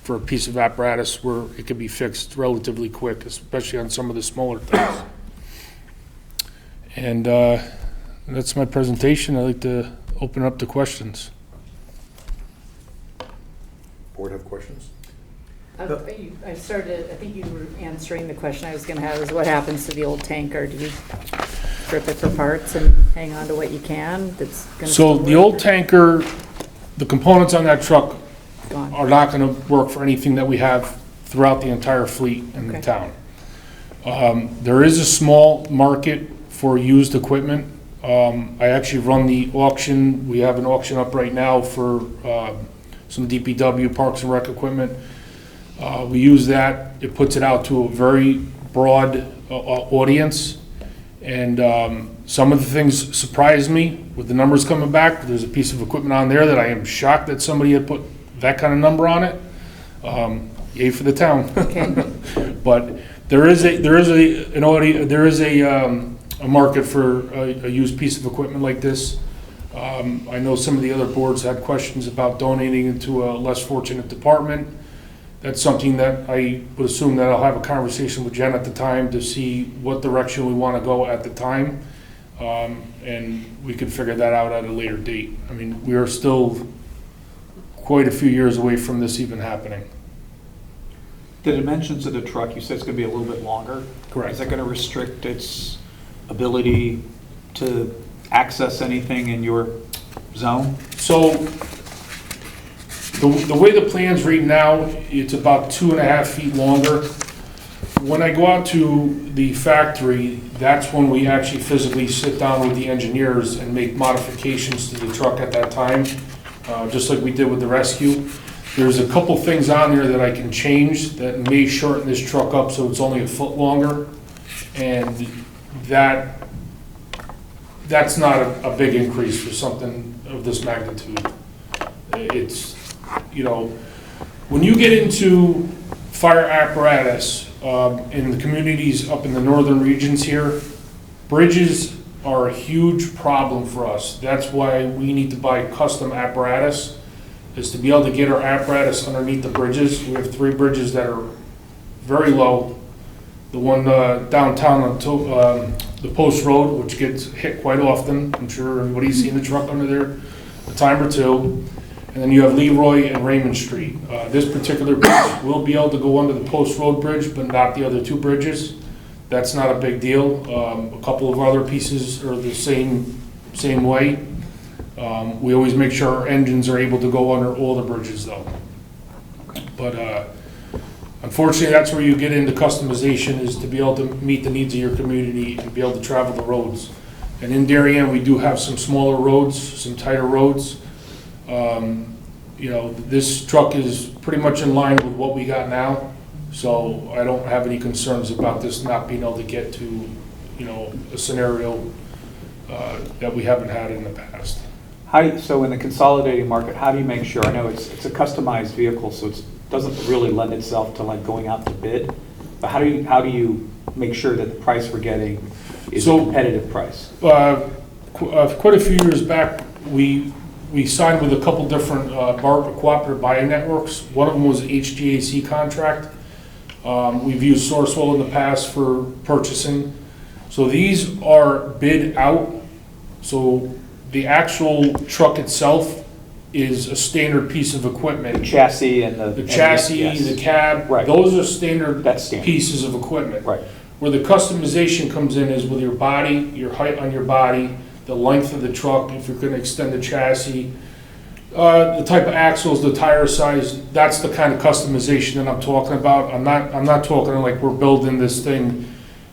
for a piece of apparatus where it can be fixed relatively quick, especially on some of the smaller things. And that's my presentation. I'd like to open up to questions. Board have questions? I think you were answering the question I was going to have, is what happens to the old tanker? Do you strip it for parts and hang on to what you can? That's going to So the old tanker, the components on that truck gone. are not going to work for anything that we have throughout the entire fleet in the Okay. town. There is a small market for used equipment. I actually run the auction. We have an auction up right now for some DPW Parks and Rec equipment. We use that. It puts it out to a very broad audience. And some of the things surprise me with the numbers coming back. There's a piece of equipment on there that I am shocked that somebody had put that kind of number on it. Yay for the town. Okay. But there is a market for a used piece of equipment like this. I know some of the other boards had questions about donating it to a less fortunate department. That's something that I would assume that I'll have a conversation with Jen at the time to see what direction we want to go at the time. And we can figure that out at a later date. I mean, we are still quite a few years away from this even happening. The dimensions of the truck, you said it's going to be a little bit longer. Correct. Is that going to restrict its ability to access anything in your zone? So the way the plan's read now, it's about 2.5 feet longer. When I go out to the factory, that's when we actually physically sit down with the engineers and make modifications to the truck at that time, just like we did with the rescue. There's a couple things on there that I can change that may shorten this truck up so it's only a foot longer. And that's not a big increase for something of this magnitude. It's, when you get into fire apparatus in the communities up in the northern regions here, bridges are a huge problem for us. That's why we need to buy custom apparatus, is to be able to get our apparatus underneath the bridges. We have 3 bridges that are very low. The one downtown on the Post Road, which gets hit quite often. I'm sure everybody's seen the truck under there a time or two. And then you have Leroy and Raymond Street. This particular bridge will be able to go under the Post Road Bridge, but not the other 2 bridges. That's not a big deal. A couple of other pieces are the same way. We always make sure our engines are able to go under all the bridges though. But unfortunately, that's where you get into customization, is to be able to meet the needs of your community and be able to travel the roads. And in Darien, we do have some smaller roads, some tighter roads. This truck is pretty much in line with what we got now, so I don't have any concerns about this not being able to get to, a scenario that we haven't had in the past. So in the consolidating market, how do you make sure? I know it's a customized vehicle, so it doesn't really lend itself to like going out to bid. But how do you make sure that the price we're getting is a competitive price? Quite a few years back, we signed with a couple different cooperative buying networks. One of them was an HGAC contract. We've used Sourcewell in the past for purchasing. So these are bid out. So the actual truck itself is a standard piece of equipment. The chassis and the chassis, yes. the cab, right. Those are standard standard pieces of equipment. Right. Where the customization comes in is with your body, your height on your body, the length of the truck, if you're going to extend the chassis, the type of axles, the tire size. That's the kind of customization that I'm talking about. I'm not talking like we're building this thing,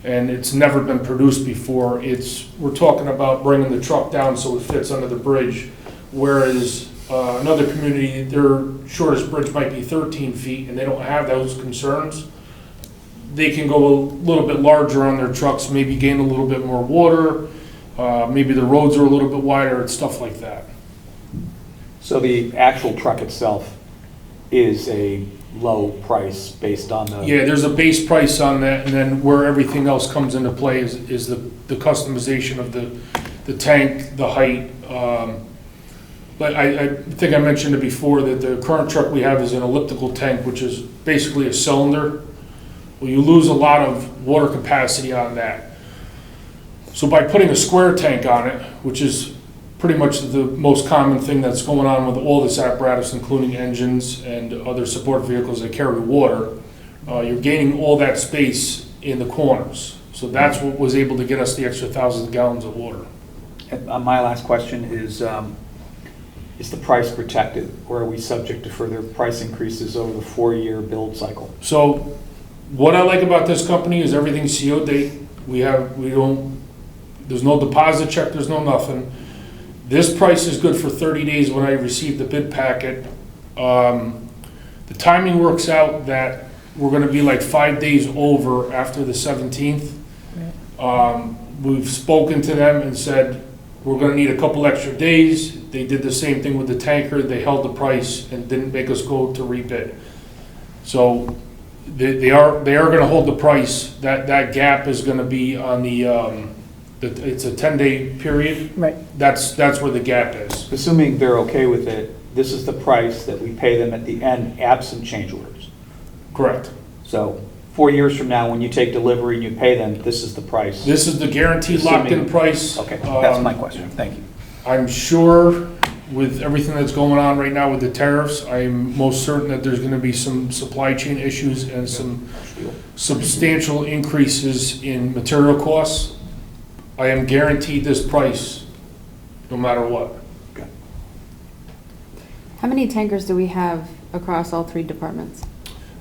and it's never been produced before. We're talking about bringing the truck down so it fits under the bridge, whereas another community, their shortest bridge might be 13 feet, and they don't have those concerns. They can go a little bit larger on their trucks, maybe gain a little bit more water, maybe the roads are a little bit wider, and stuff like that. So the actual truck itself is a low price based on the... Yeah, there's a base price on that, and then where everything else comes into play is the customization of the tank, the height. But I think I mentioned it before that the current truck we have is an elliptical tank, which is basically a cylinder. Well, you lose a lot of water capacity on that. So by putting a square tank on it, which is pretty much the most common thing that's going on with all this apparatus, including engines and other support vehicles that carry water, you're gaining all that space in the corners. So that's what was able to get us the extra 1,000 gallons of water. And, my last question is the price protected, or are we subject to further price increases over the 4-year build cycle? So what I like about this company is everything's CO date. There's no deposit check, there's no nothing. This price is good for 30 days when I receive the bid packet. The timing works out that we're gonna be like 5 days over after the 17th. We've spoken to them and said, we're gonna need a couple extra days. They did the same thing with the tanker. They held the price and didn't make us go to rebid. So they are gonna hold the price. That gap is gonna be on it's a 10-day period. Right. That's where the gap is. Assuming they're okay with it, this is the price that we pay them at the end, absent change orders. Correct. So 4 years from now, when you take delivery and you pay them, this is the price. This is the guaranteed locked-in price. Okay, that's my question. Thank you. I'm sure with everything that's going on right now with the tariffs, I'm most certain that there's gonna be some supply chain issues and some substantial increases in material costs. I am guaranteed this price, no matter what. How many tankers do we have across all 3 departments?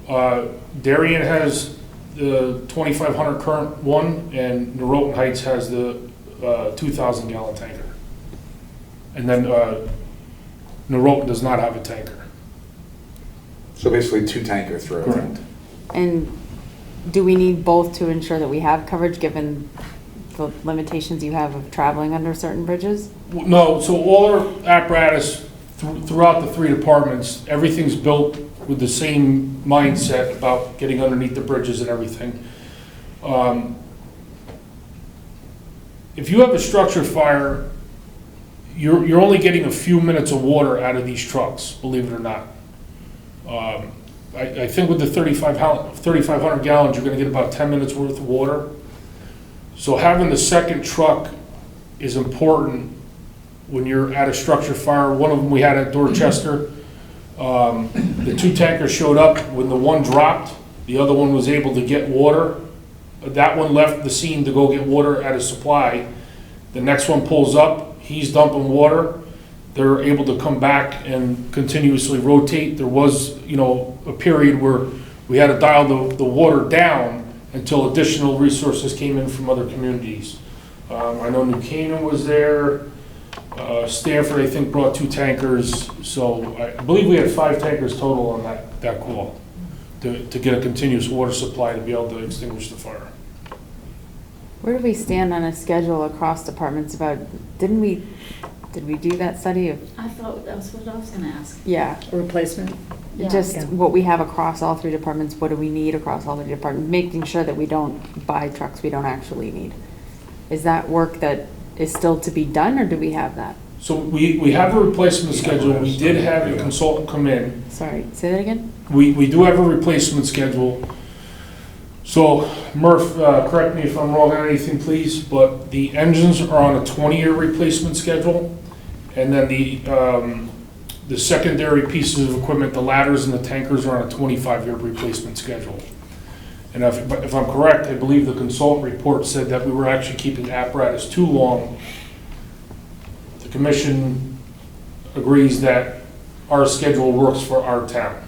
Darien has the 2,500 current one, and Noroton Heights has the 2,000 gallon tanker. And then Noroton does not have a tanker. So basically 2 tankers through. Correct. And do we need both to ensure that we have coverage, given the limitations you have of traveling under certain bridges? No, so all our apparatus throughout the 3 departments, everything's built with the same mindset about getting underneath the bridges and everything. If you have a structure fire, you're only getting a few minutes of water out of these trucks, believe it or not. I think with the 3,500 gallons, you're gonna get about 10 minutes worth of water. So having the second truck is important when you're at a structure fire. One of them we had at Dorchester. The 2 tankers showed up. When the one dropped, the other one was able to get water. That one left the scene to go get water at a supply. The next one pulls up, he's dumping water. They're able to come back and continuously rotate. There was, a period where we had to dial the water down until additional resources came in from other communities. I know New Canaan was there. Stanford, I think, brought 2 tankers. So I believe we had 5 tankers total on that call to get a continuous water supply to be able to extinguish the fire. Where do we stand on a schedule across departments about, did we do that study of? I thought that was what I was gonna ask. Yeah. A replacement? Just what we have across all 3 departments, what do we need across all 3 departments, making sure that we don't buy trucks we don't actually need. Is that work that is still to be done, or do we have that? So we have a replacement schedule. We did have a consultant come in. Sorry, say that again? We do have a replacement schedule. So Murph, correct me if I'm wrong on anything, please, but the engines are on a 20-year replacement schedule. And then the secondary pieces of equipment, the ladders and the tankers, are on a 25-year replacement schedule. And if I'm correct, I believe the consultant report said that we were actually keeping apparatus too long. The commission agrees that our schedule works for our town.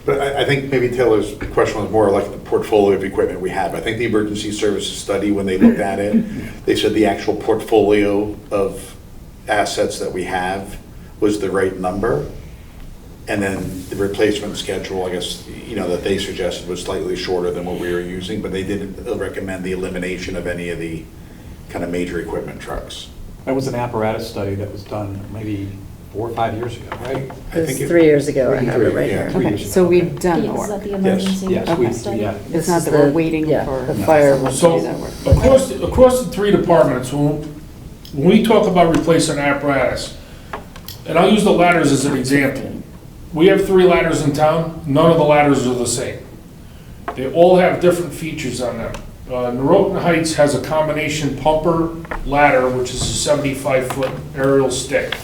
But I think maybe Taylor's question was more like the portfolio of equipment we have. I think the emergency services study, when they looked at it, they said the actual portfolio of assets that we have was the right number. And then the replacement schedule, I guess, that they suggested was slightly shorter than what we were using, but they didn't recommend the elimination of any of the kind of major equipment trucks. That was an apparatus study that was done maybe 4 or 5 years ago, right? It was 3 years ago, I have it right Yeah, here. 3 Okay, years so ago. we've done the Is work. that the Yes, emergency yes, response study? yeah. It's This not is that we're the- waiting yeah, for. the fire one. So, that work. across the 3 departments, when we talk about replacing apparatus, and I'll use the ladders as an example. We have 3 ladders in town, none of the ladders are the same. They all have different features on them. Noroton Heights has a combination pumper ladder, which is a 75-foot aerial stick.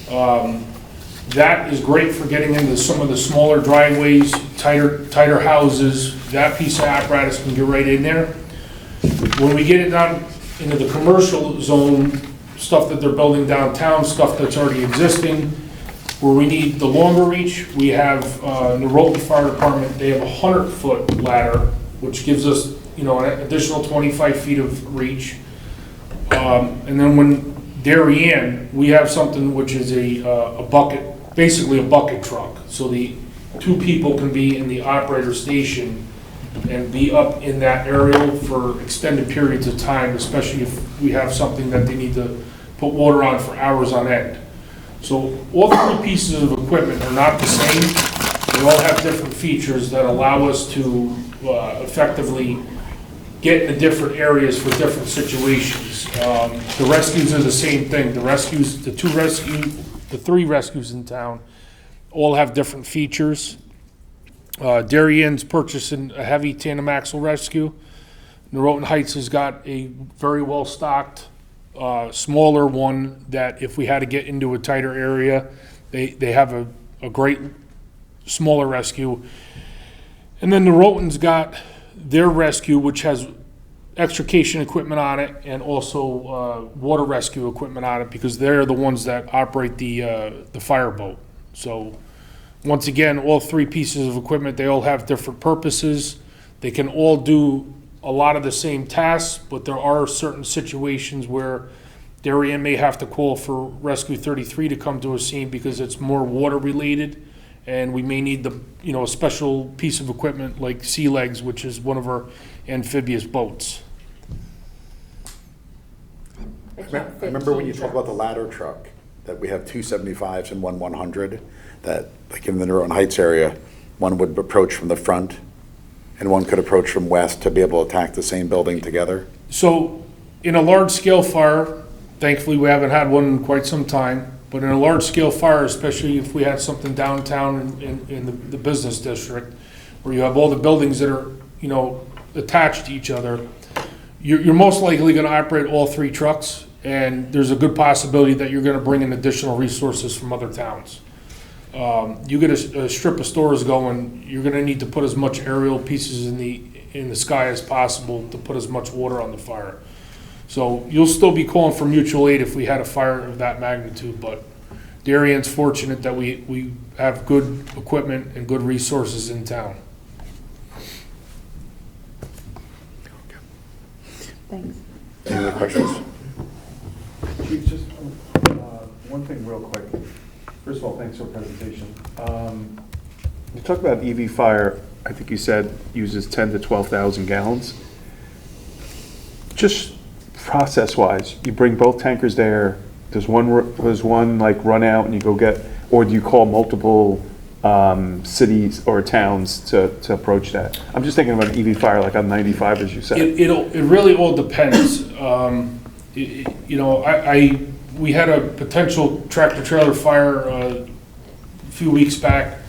That is great for getting into some of the smaller driveways, tighter houses. That piece of apparatus can get right in there. When we get it down into the commercial zone, stuff that they're building downtown, stuff that's already existing, where we need the longer reach, we have Noroton Fire Department, they have a 100-foot ladder, which gives us, an additional 25 feet of reach. And then when Darien, we have something which is a bucket, basically a bucket truck. So the 2 people can be in the operator station and be up in that area for extended periods of time, especially if we have something that they need to put water on for hours on end. So all 3 pieces of equipment are not the same. They all have different features that allow us to effectively get into different areas for different situations. The rescues are the same thing. The 3 rescues in town all have different features. Darien's purchasing a heavy tandem axle rescue. Noroton Heights has got a very well-stocked smaller one that if we had to get into a tighter area, they have a great smaller rescue. And then Noroton's got their rescue, which has extrication equipment on it and also water rescue equipment on it, because they're the ones that operate the fireboat. So once again, all 3 pieces of equipment, they all have different purposes. They can all do a lot of the same tasks, but there are certain situations where Darien may have to call for Rescue 33 to come to a scene because it's more water related, and we may need a special piece of equipment like Sea Legs, which is one of our amphibious boats. I remember when you talk about the ladder truck, that we have 2 75s and 1 100, that like in the Noroton Heights area, one would approach from the front and one could approach from west to be able to attack the same building together. So in a large scale fire, thankfully we haven't had one in quite some time, but in a large scale fire, especially if we had something downtown in the business district, where you have all the buildings that are, attached to each other, you're most likely going to operate all 3 trucks, and there's a good possibility that you're going to bring in additional resources from other towns. You get a strip of stores going, you're going to need to put as much aerial pieces in the sky as possible to put as much water on the fire. So you'll still be calling for mutual aid if we had a fire of that magnitude, but Darien's fortunate that we have good equipment and good resources in town. Thanks. Any other questions? Chief, just one thing real quick. First of all, thanks for the presentation. You talk about EV fire, I think you said uses 10 to 12,000 gallons. Just process-wise, you bring both tankers there, does one like run out and you go get, or do you call multiple cities or towns to approach that? I'm just thinking about EV fire like on 95, as you said. It really all depends. We had a potential tractor trailer fire a few weeks back.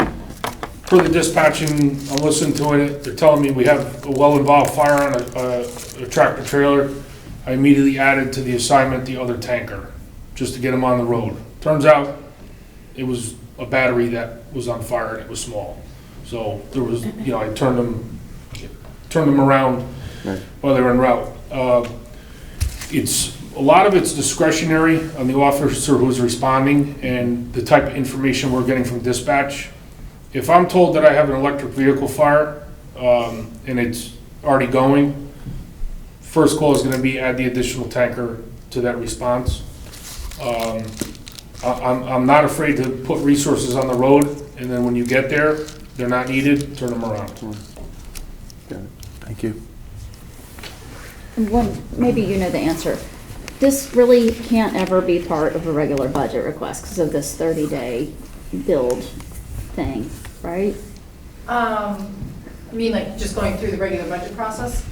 Per the dispatching, I'm listening to it, they're telling me we have a well-involved fire on a tractor trailer. I immediately added to the assignment the other tanker, just to get them on the road. Turns out it was a battery that was on fire and it was small. So there was, I turned them around while they were en route. A lot of it's discretionary on the officer who's responding and the type of information we're getting from dispatch. if I'm told that I have an electric vehicle fire, and it's already going, first call is gonna be add the additional tanker to that response. I'm not afraid to put resources on the road, and then when you get there, they're not needed, turn them around. Got it. Thank you. One, maybe you know the answer. This really can't ever be part of a regular budget request because of this 30-day build thing, right? I mean, like, just going through the regular budget process?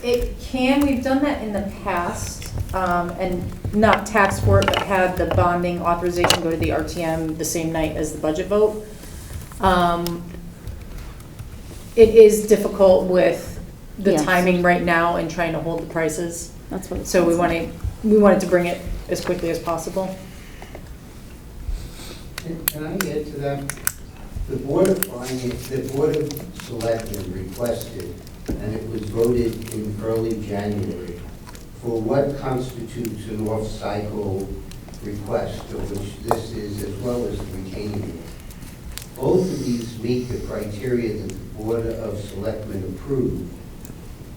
It can, we've done that in the past, and not taxed for it, but had the bonding authorization go to the RTM the same night as the budget vote. It is difficult with the Yes. timing right now and trying to hold the prices. That's what it So sounds we wanted to bring it as quickly as possible. Can I get to that? The Board of Finance, the Board of Selectmen requested, and it was voted in early January, for what constitutes an off-cycle request, of which this is, as well as the retaining wall. Both of these meet the criteria that the Board of Selectmen approved,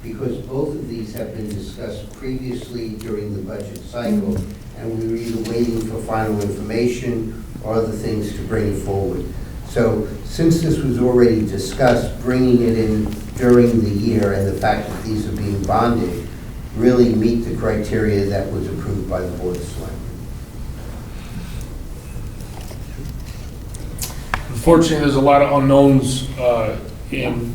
because both of these have been discussed previously during the budget cycle, and we were either waiting for final information or other things to bring it forward. So since this was already discussed, bringing it in during the year and the fact that these are being bonded really meet the criteria that was approved by the Board of Selectmen. Unfortunately, there's a lot of unknowns in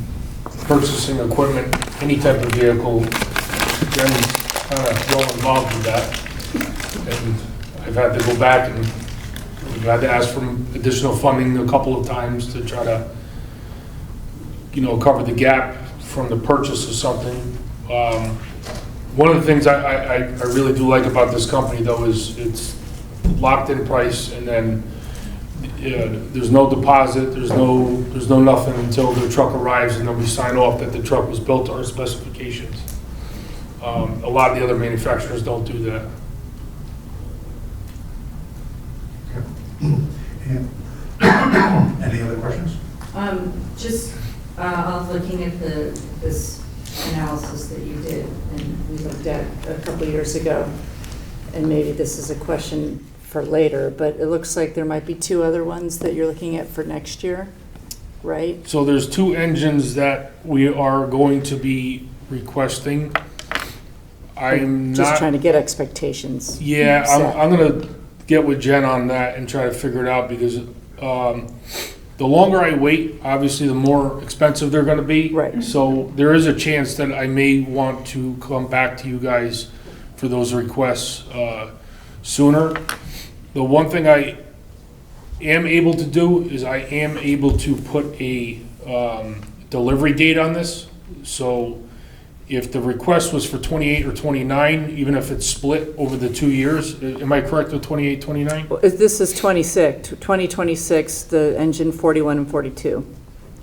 purchasing equipment, any type of vehicle. Jen's kind of well involved with that. And I've had to go back and we've had to ask for additional funding a couple of times to try to, cover the gap from the purchase of something. One of the things I really do like about this company, though, is it's locked in price, and then there's no deposit, there's no nothing until the truck arrives, and then we sign off that the truck was built to our specifications. A lot of the other manufacturers don't do that. Any other questions? I was looking at this analysis that you did, and we looked at a couple years ago, and maybe this is a question for later, but it looks like there might be two other ones that you're looking at for next year, right? So there's two engines that we are going to be requesting. I'm Just not, trying to get expectations. yeah, set. I'm gonna get with Jen on that and try to figure it out, because the longer I wait, obviously the more expensive they're gonna be. Right. So there is a chance that I may want to come back to you guys for those requests sooner. The one thing I am able to do is I am able to put a delivery date on this. So if the request was for 28 or 29, even if it's split over the 2 years, am I correct with 28, 29? Well, this is 2026, the engine 41 and 42.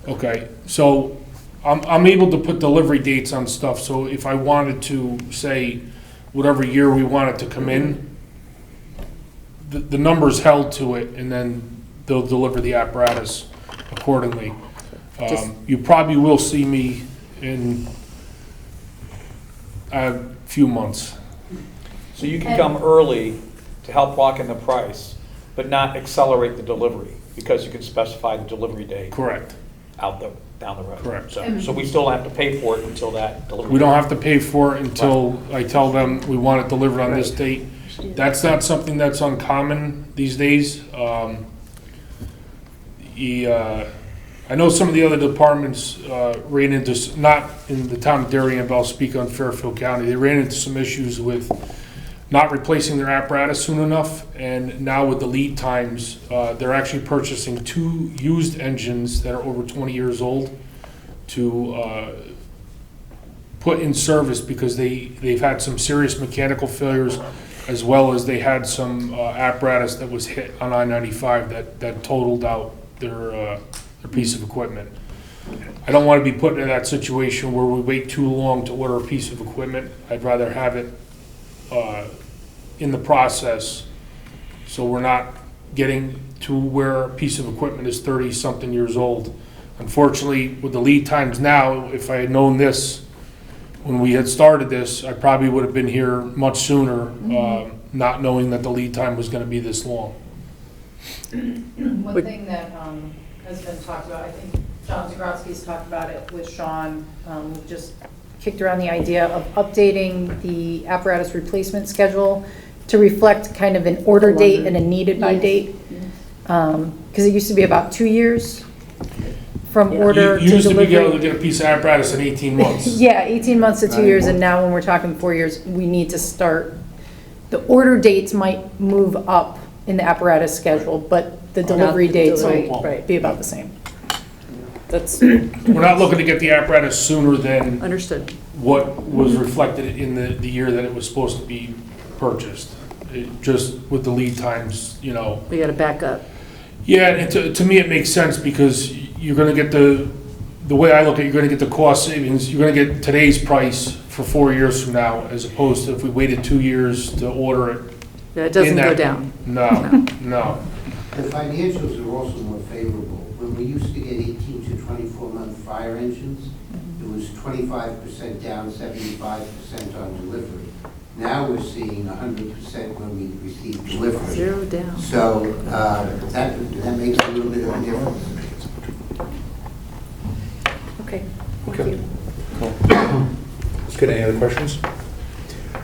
Okay, so I'm able to put delivery dates on stuff, so if I wanted to say whatever year we want it to come in, the number's held to it, and then they'll deliver the apparatus accordingly. You probably will see me in a few months. So you can come early to help lock in the price, but not accelerate the delivery, because you can specify the delivery date Correct. down the road. Correct. So we still have to pay for it until that delivery. We don't have to pay for it until I tell them we want it delivered on this date. That's not something that's uncommon these days. I know some of the other departments ran into, not in the town of Darien, but I'll speak on Fairfield County, they ran into some issues with not replacing their apparatus soon enough, and now with the lead times, they're actually purchasing 2 used engines that are over 20 years old to put in service, because they've had some serious mechanical failures, as well as they had some apparatus that was hit on I-95 that totaled out their piece of equipment. I don't want to be put in that situation where we wait too long to order a piece of equipment. I'd rather have it in the process, so we're not getting to where a piece of equipment is 30-something years old. Unfortunately, with the lead times now, if I had known this when we had started this, I probably would have been here much sooner, not knowing that the lead time was going to be this long. One thing that has been talked about, I think John Zagrodsky's talked about it with Sean, we've just kicked around the idea of updating the apparatus replacement schedule to reflect kind of an order date and a needed by date. Because it used to be about 2 years from order to You used to be able to delivery. get a piece of apparatus in 18 months. Yeah, 18 months to 2 years, and now when we're talking 4 years, we need to start, the order dates might move up in the apparatus schedule, but the delivery dates will be about the same. That's We're not looking to get the apparatus sooner than understood. what was reflected in the year that it was supposed to be purchased. Just with the lead times, you know. We got to back up. Yeah, and to me, it makes sense because you're gonna get the way I look at it, you're gonna get the cost savings, you're gonna get today's price for 4 years from now, as opposed to if we waited 2 years to order it. Yeah, it doesn't in go that- down. No, no. The financials are also more favorable. When we used to get 18 to 24-month fire engines, it was 25% down, 75% on delivery. Now we're seeing 100% when we receive delivery. Zero down. So that makes a little bit of a difference. Okay. Okay. Good, any other questions?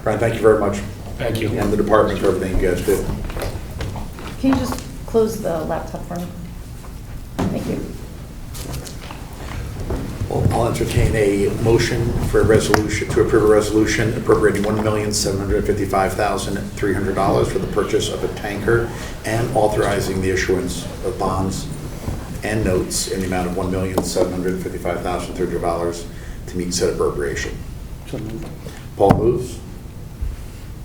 Brian, thank you very much. Thank you. And the department for everything you guys did. Can you just close the laptop for me? Thank you. Well, I'll entertain a motion for a resolution, to approve a resolution appropriating $1,755,300 for the purchase of a tanker and authorizing the issuance of bonds and notes in the amount of $1,755,300 to meet said appropriation. Paul moves.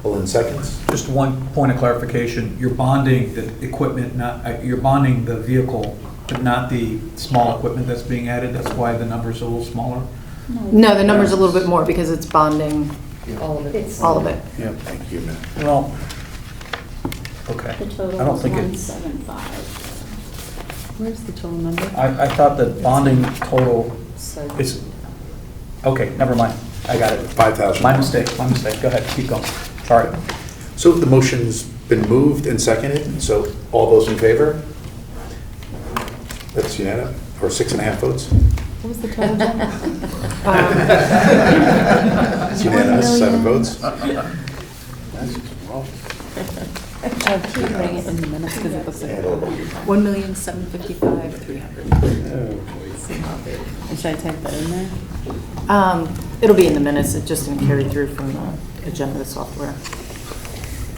Lynn seconds. Just one point of clarification, you're bonding the equipment, not, you're bonding the vehicle, but not the small equipment that's being added, that's why the number's a little smaller? No, the number's a little bit more because it's bonding All of it. all of it. Yeah, thank you, Matt. Well, okay. The total I don't is think it, 175. Where's the total number? I thought the bonding total is, okay, never mind, I got it. 5,000. My mistake, go ahead, keep going, sorry. So the motion's been moved and seconded, so all those in favor? That's unanimous, or 6.5 votes? What was the total? It's unanimous, 7 votes. I'll keep putting it in the minutes because it looks like $1,755,300. Should I type that in there? It'll be in the minutes, it just didn't carry through from the agenda software.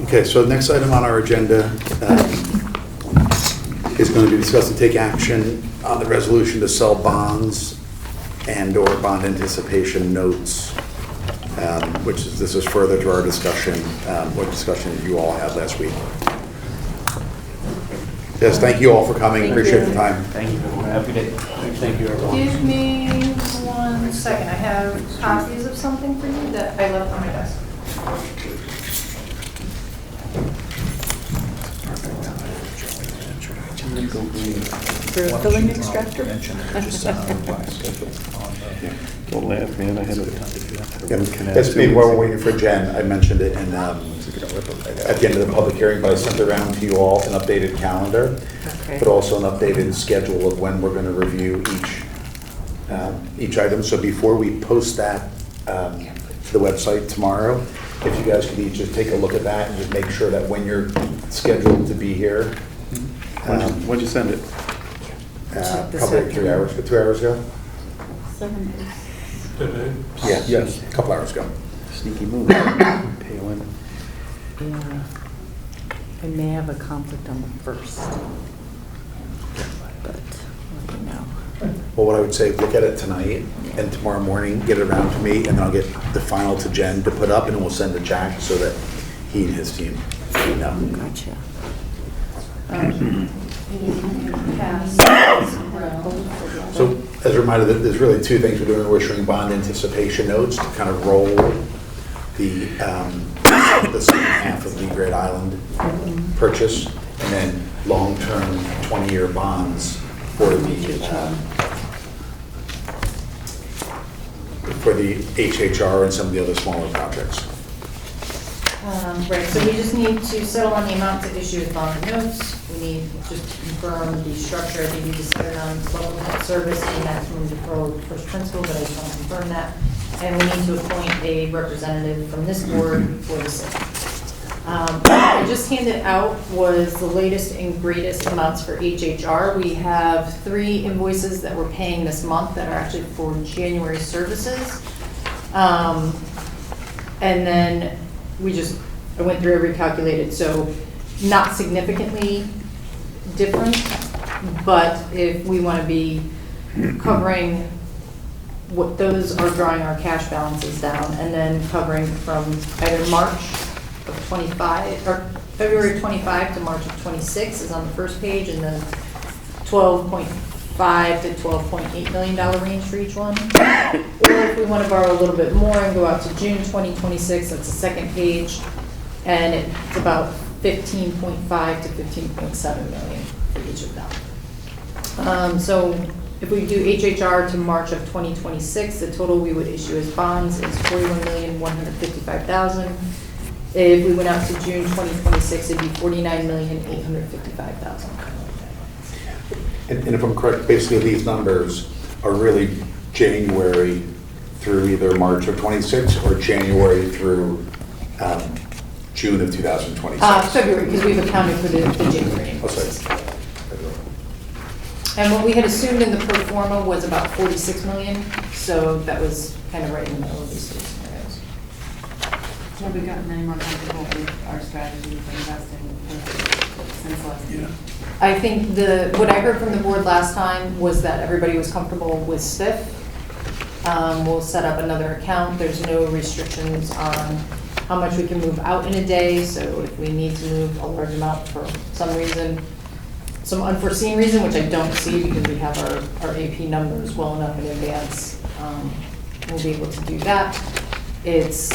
Okay, so next item on our agenda is going to be discussed and take action on the resolution to sell bonds and/or bond anticipation notes, which is, this is further to our discussion, what discussion you all had last week. Yes, thank you all for coming, appreciate the time. Thank you, have a good day. Thank you, everyone. Give me 1 second, I have copies of something for you that I left on my desk. For a filling extractor? Don't laugh, man, I had a... That's me, while we're waiting for Jen, I mentioned it in, at the end of the public hearing, but I sent around to you all an updated calendar, but also an updated schedule of when we're going to review each item. So before we post that to the website tomorrow, if you guys could each just take a look at that and just make sure that when you're scheduled to be here. When'd you send it? Probably 2 hours ago. 7 days. Yeah, yes, a couple hours ago. Sneaky move. Palin. Yeah. I may have a conflict on the 1st. But, let me know. Well, what I would say, look at it tonight, and tomorrow morning, get it around to me, and then I'll get the final to Jen to put up, and we'll send it to Jack so that he and his team know. Gotcha. So, as a reminder, there's really 2 things we're doing. We're issuing bond anticipation notes to kind of roll the the second half of the Great Island purchase, and then long-term 20-year bonds for the HHR and some of the other smaller projects. Right, so we just need to settle on the amount to issue as bond notes. We need just to confirm the structure. I think we decided on level of service and maximum deferral first principal, but I just want to confirm that. And we need to appoint a representative from this board for the city. What I just handed out was the latest and greatest amounts for HHR. We have 3 invoices that we're paying this month that are actually for January services. And then I went through every calculated, so not significantly different, but if we want to be covering what those are, drawing our cash balances down, and then covering from either March of 25, or February 25 to March of 26 is on the first page, and then $12.5 to $12.8 million range for each one. Or if we want to borrow a little bit more and go out to June 2026, that's the second page, and it's about $15.5 to $15.7 million for each of them. So if we do HHR to March of 2026, the total we would issue as bonds is $41,155,000. If we went out to June 2026, it'd be $49,855,000. And if I'm correct, basically these numbers are really January through either March of 26 or January through June of 2026. February, because we've accounted for the January invoices. And what we had assumed in the pro forma was about 46 million, so that was kind of right in the middle of these 3 scenarios. Have we gotten any more comfortable with our strategy for investing since last year? I think what I heard from the board last time was that everybody was comfortable with STIF. We'll set up another account. There's no restrictions on how much we can move out in a day, so if we need to move a large amount for some reason, some unforeseen reason, which I don't see because we have our AP numbers well enough in advance, we'll be able to do that. It's,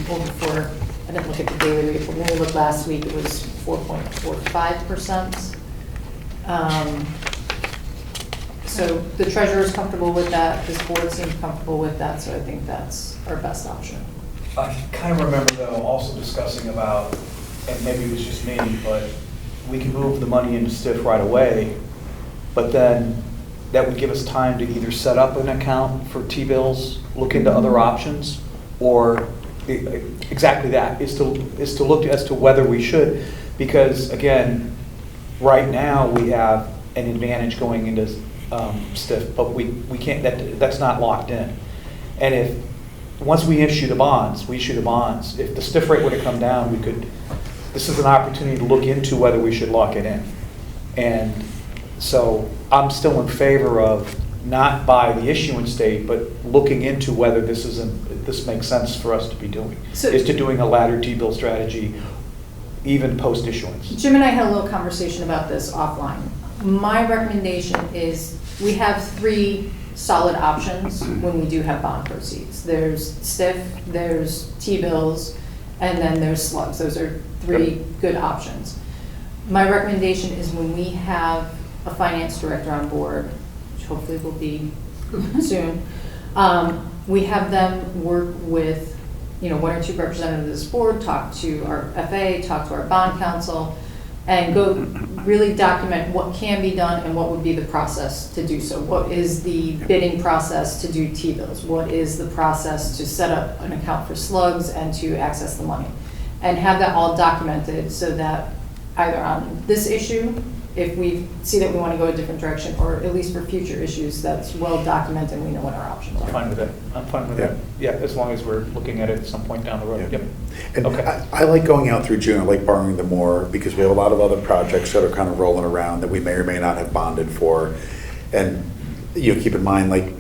over for, I didn't look at the daily rate, but when we looked last week, it was 4.45%. So the treasurer is comfortable with that, this board seems comfortable with that, so I think that's our best option. I kind of remember though also discussing about, and maybe it was just me, but we can move the money into STIF right away, but then that would give us time to either set up an account for T-bills, look into other options, or exactly that, is to look as to whether we should, because again, right now we have an advantage going into STIF, but we can't, that's not locked in. And once we issue the bonds, if the STIF rate were to come down, this is an opportunity to look into whether we should lock it in. And so I'm still in favor of not by the issuance date, but looking into whether this makes sense for us to be doing, is to doing a laddered T-bill strategy, even post-issuance. Jim and I had a little conversation about this offline. My recommendation is we have 3 solid options when we do have bond proceeds. There's STIF, there's T-bills, and then there's slugs. Those are 3 good options. My recommendation is when we have a finance director on board, which hopefully will be soon, we have them work with 1 or 2 representatives of this board, talk to our FA, talk to our bond counsel, and go really document what can be done and what would be the process to do so. What is the bidding process to do T-bills? What is the process to set up an account for slugs and to access the money? And have that all documented so that either on this issue, if we see that we want to go a different direction, or at least for future issues, that's well documented and we know what our options are. I'm fine with that. Yeah, as long as we're looking at it at some point down the road. Yeah. Yep. And Okay. I like going out through June. I like borrowing them more because we have a lot of other projects that are kind of rolling around that we may or may not have bonded for. And keep in mind, like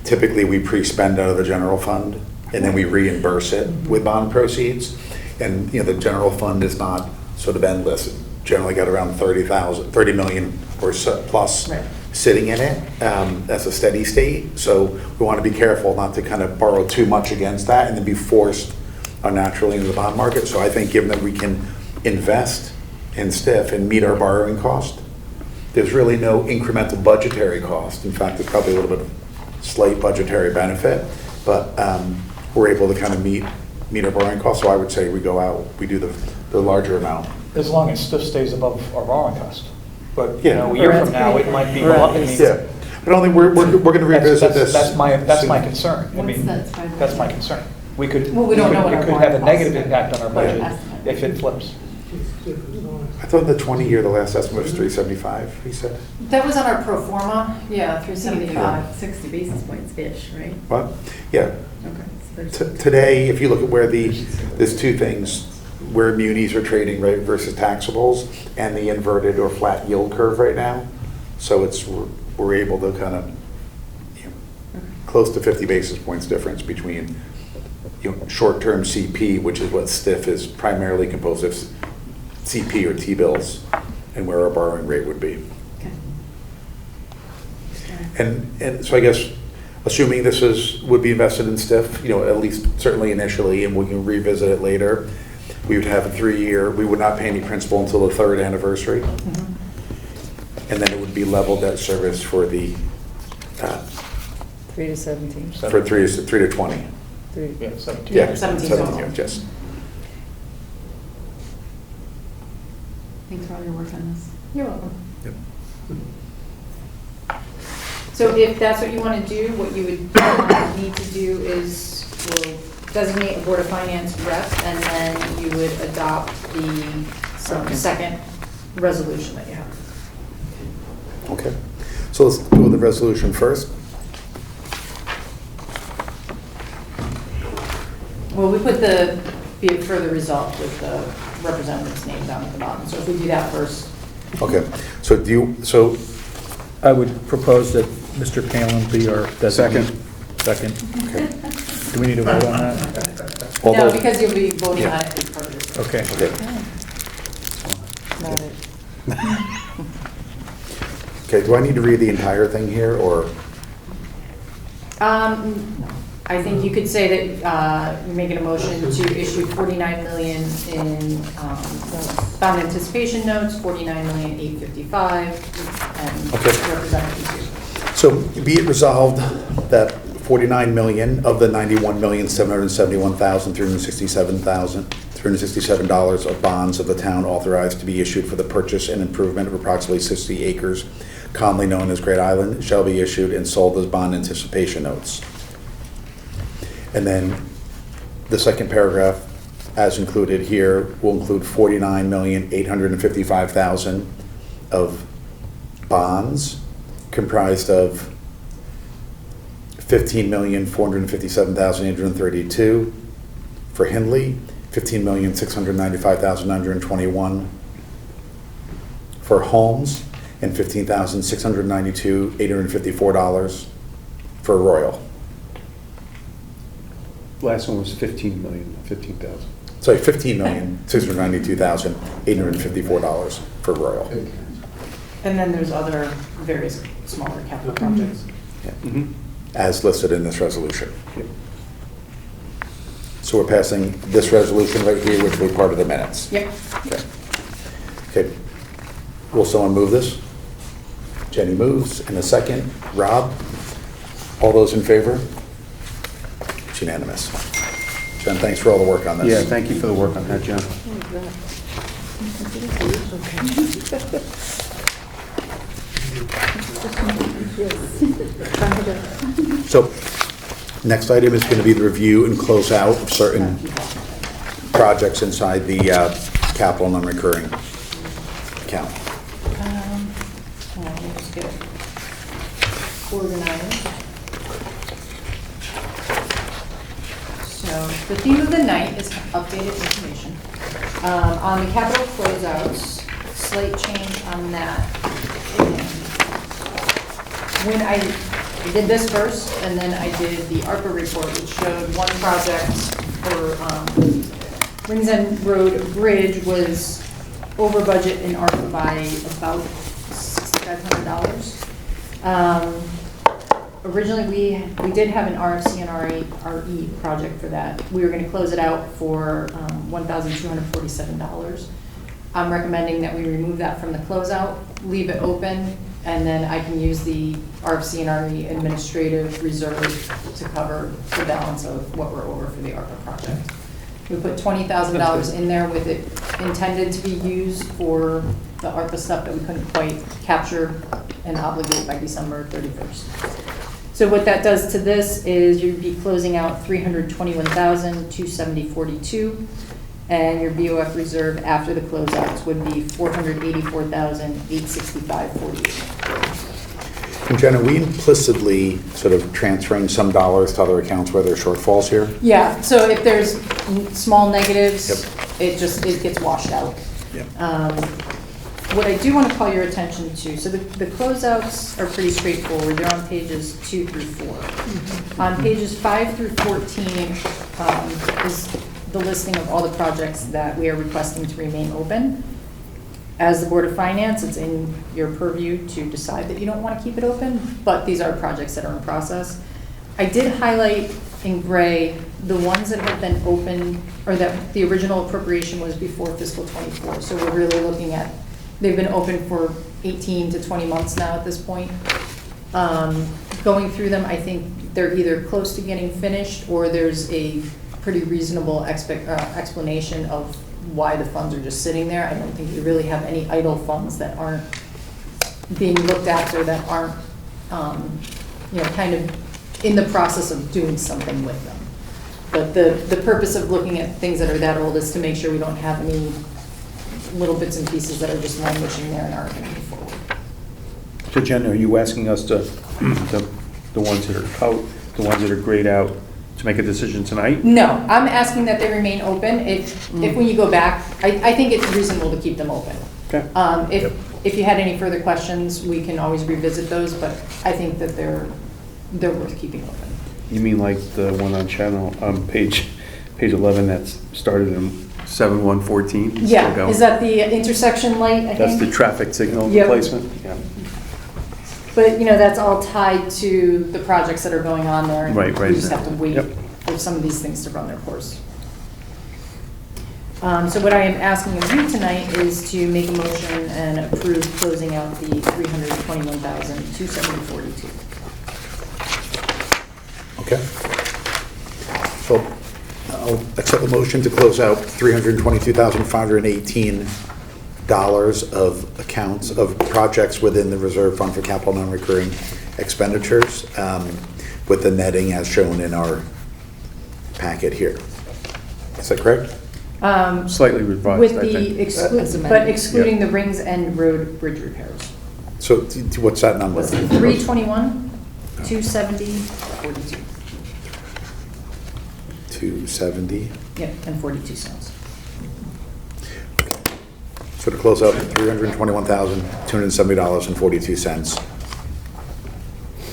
typically we pre-spend out of the general fund and then we reimburse it with bond proceeds. And the general fund is not sort of endless. It generally got around 30 million or so plus sitting in it as a steady state. So we want to be careful not to kind of borrow too much against that and then be forced unnaturally into the bond market. So I think given that we can invest in STIF and meet our borrowing cost, there's really no incremental budgetary cost. In fact, there's probably a little bit of slight budgetary benefit, but we're able to kind of meet our borrowing costs. So I would say we go out, we do the larger amount. As long as stuff stays above our borrowing cost. But, you Yeah. know, a year from now, it might be. Right. I mean, Yeah, but I don't think we're going to revisit this. That's my concern. I What's mean, that? 500? that's my concern. We could, Well, we don't know what our it could have a borrowing negative costs impact on our budget estimate. if it flips. I thought the 20-year, the last estimate was 375, he said. That was on our pro forma, yeah, 75, 60 basis points-ish, right? What? Yeah. Okay. So there's- Today, if you look at where there's two things, where munis are trading right versus taxables, and the inverted or flat yield curve right now. So we're able to kind of, close to 50 basis points difference between, short-term CP, which is what STIF is primarily composed of, CP or T-bills, and where our borrowing rate would be. Okay. And so I guess, assuming this would be invested in STIF, at least certainly initially, and we can revisit it later, we would have a 3-year, we would not pay any principal until the 3rd anniversary. And then it would be level debt service for the, 3 to 17. for 3 to 20. Yeah, 17. Yeah, 17 17 total. years, yes. Thanks for all your work on this. You're welcome. Yep. So if that's what you want to do, what you would need to do is we'll designate a Board of Finance rep, and then you would adopt the second resolution that you have. Okay. So let's go with the resolution first. Well, we put be it further resolved with the representative's name down at the bottom. So if we do that first. Okay. So I would propose that Mr. Palin be our designee. Second. okay. Do we need to vote on that? All No, those- because you'll be voting Yeah. on it as part of this. Okay. Okay. Okay, do I need to read the entire thing here, or? I think you could say that you're making a motion to issue 49 million in bond anticipation notes, 49,855,000, and Okay. Representative So be it resolved that 49 million of the $91,771,367 of bonds of the town authorized to be issued for the purchase and improvement of approximately 60 acres, commonly known as Great Island, shall be issued and sold as bond anticipation notes. And then the second paragraph, as included here, will include 49,855,000 of bonds, comprised of 15,457,832 for Hindley, 15,695,921 for Holmes, and $15,692,854 for Royal. Last one was 15 million, 15,000. Sorry, $15,692,854 for Royal. And then there's other various smaller capital projects. As listed in this resolution. So we're passing this resolution right here, which will be part of the minutes. Yep. Okay. Okay. Will someone move this? Jenny moves. In a second, Rob? All those in favor? It's unanimous. Jen, thanks for all the work on this. Yeah, thank you for the work on that, John. So, next item is going to be the review and close out of certain projects inside the capital non-recurring account. Let me just get it organized. So the theme of the night is updated information. On the capital closeouts, slight change on that. When I did this first, and then I did the ARPA report, which showed one project for Rings End Road Bridge was over budget in ARPA by about $6,500. originally, we did have an RFC and RE project for that. We were gonna close it out for $1,247. I'm recommending that we remove that from the closeout, leave it open, and then I can use the RFC and RE administrative reserve to cover the balance of what we're over for the ARPA project. We put $20,000 in there with it intended to be used for the ARPA stuff that we couldn't quite capture and obligate by December 31st. So what that does to this is you'd be closing out $321,270.42, and your BOF reserve after the closeouts would be $484,865.48. And Jen, are we implicitly sort of transferring some dollars to other accounts where there's shortfalls here? Yeah, so if there's small negatives, Yep. it gets washed out. Yep. What I do want to call your attention to, so the closeouts are pretty straightforward. They're on pages 2 through 4. On pages 5 through 14 is the listing of all the projects that we are requesting to remain open. As the Board of Finance, it's in your purview to decide that you don't want to keep it open, but these are projects that are in process. I did highlight in gray the ones that have been open, or that the original appropriation was before fiscal '24. So we're really looking at, they've been open for 18 to 20 months now at this point. Going through them, I think they're either close to getting finished, or there's a pretty reasonable explanation of why the funds are just sitting there. I don't think you really have any idle funds that aren't being looked after, that aren't, kind of in the process of doing something with them. But the purpose of looking at things that are that old is to make sure we don't have any little bits and pieces that are just languishing there and aren't going to move forward. So Jen, are you asking us to, the ones that are out, the ones that are grayed out, to make a decision tonight? No, I'm asking that they remain open. If when you go back, I think it's reasonable to keep them open. Okay. If you had any further questions, we can always revisit those, but I think that they're worth keeping open. You mean like the one on page 11 that's started in 7/114? Yeah, is that the intersection light, I think? That's the traffic signal Yep. replacement? Yeah. But, that's all tied to the projects that are going on there. And Right. we just have to wait Yep. for some of these things to run their course. So what I am asking of you tonight is to make a motion and approve closing out the $321,270.42. Okay. So I'll accept the motion to close out $322,518 of accounts of projects within the reserve fund for capital non-recurring expenditures, with the netting as shown in our packet here. Is that correct? Slightly revised, With I think. but excluding the Rings End Road bridge repairs. So what's that number? Was it 321, 270, 42? 270. Yep, and 42 cents. So to close out, $321,270.42.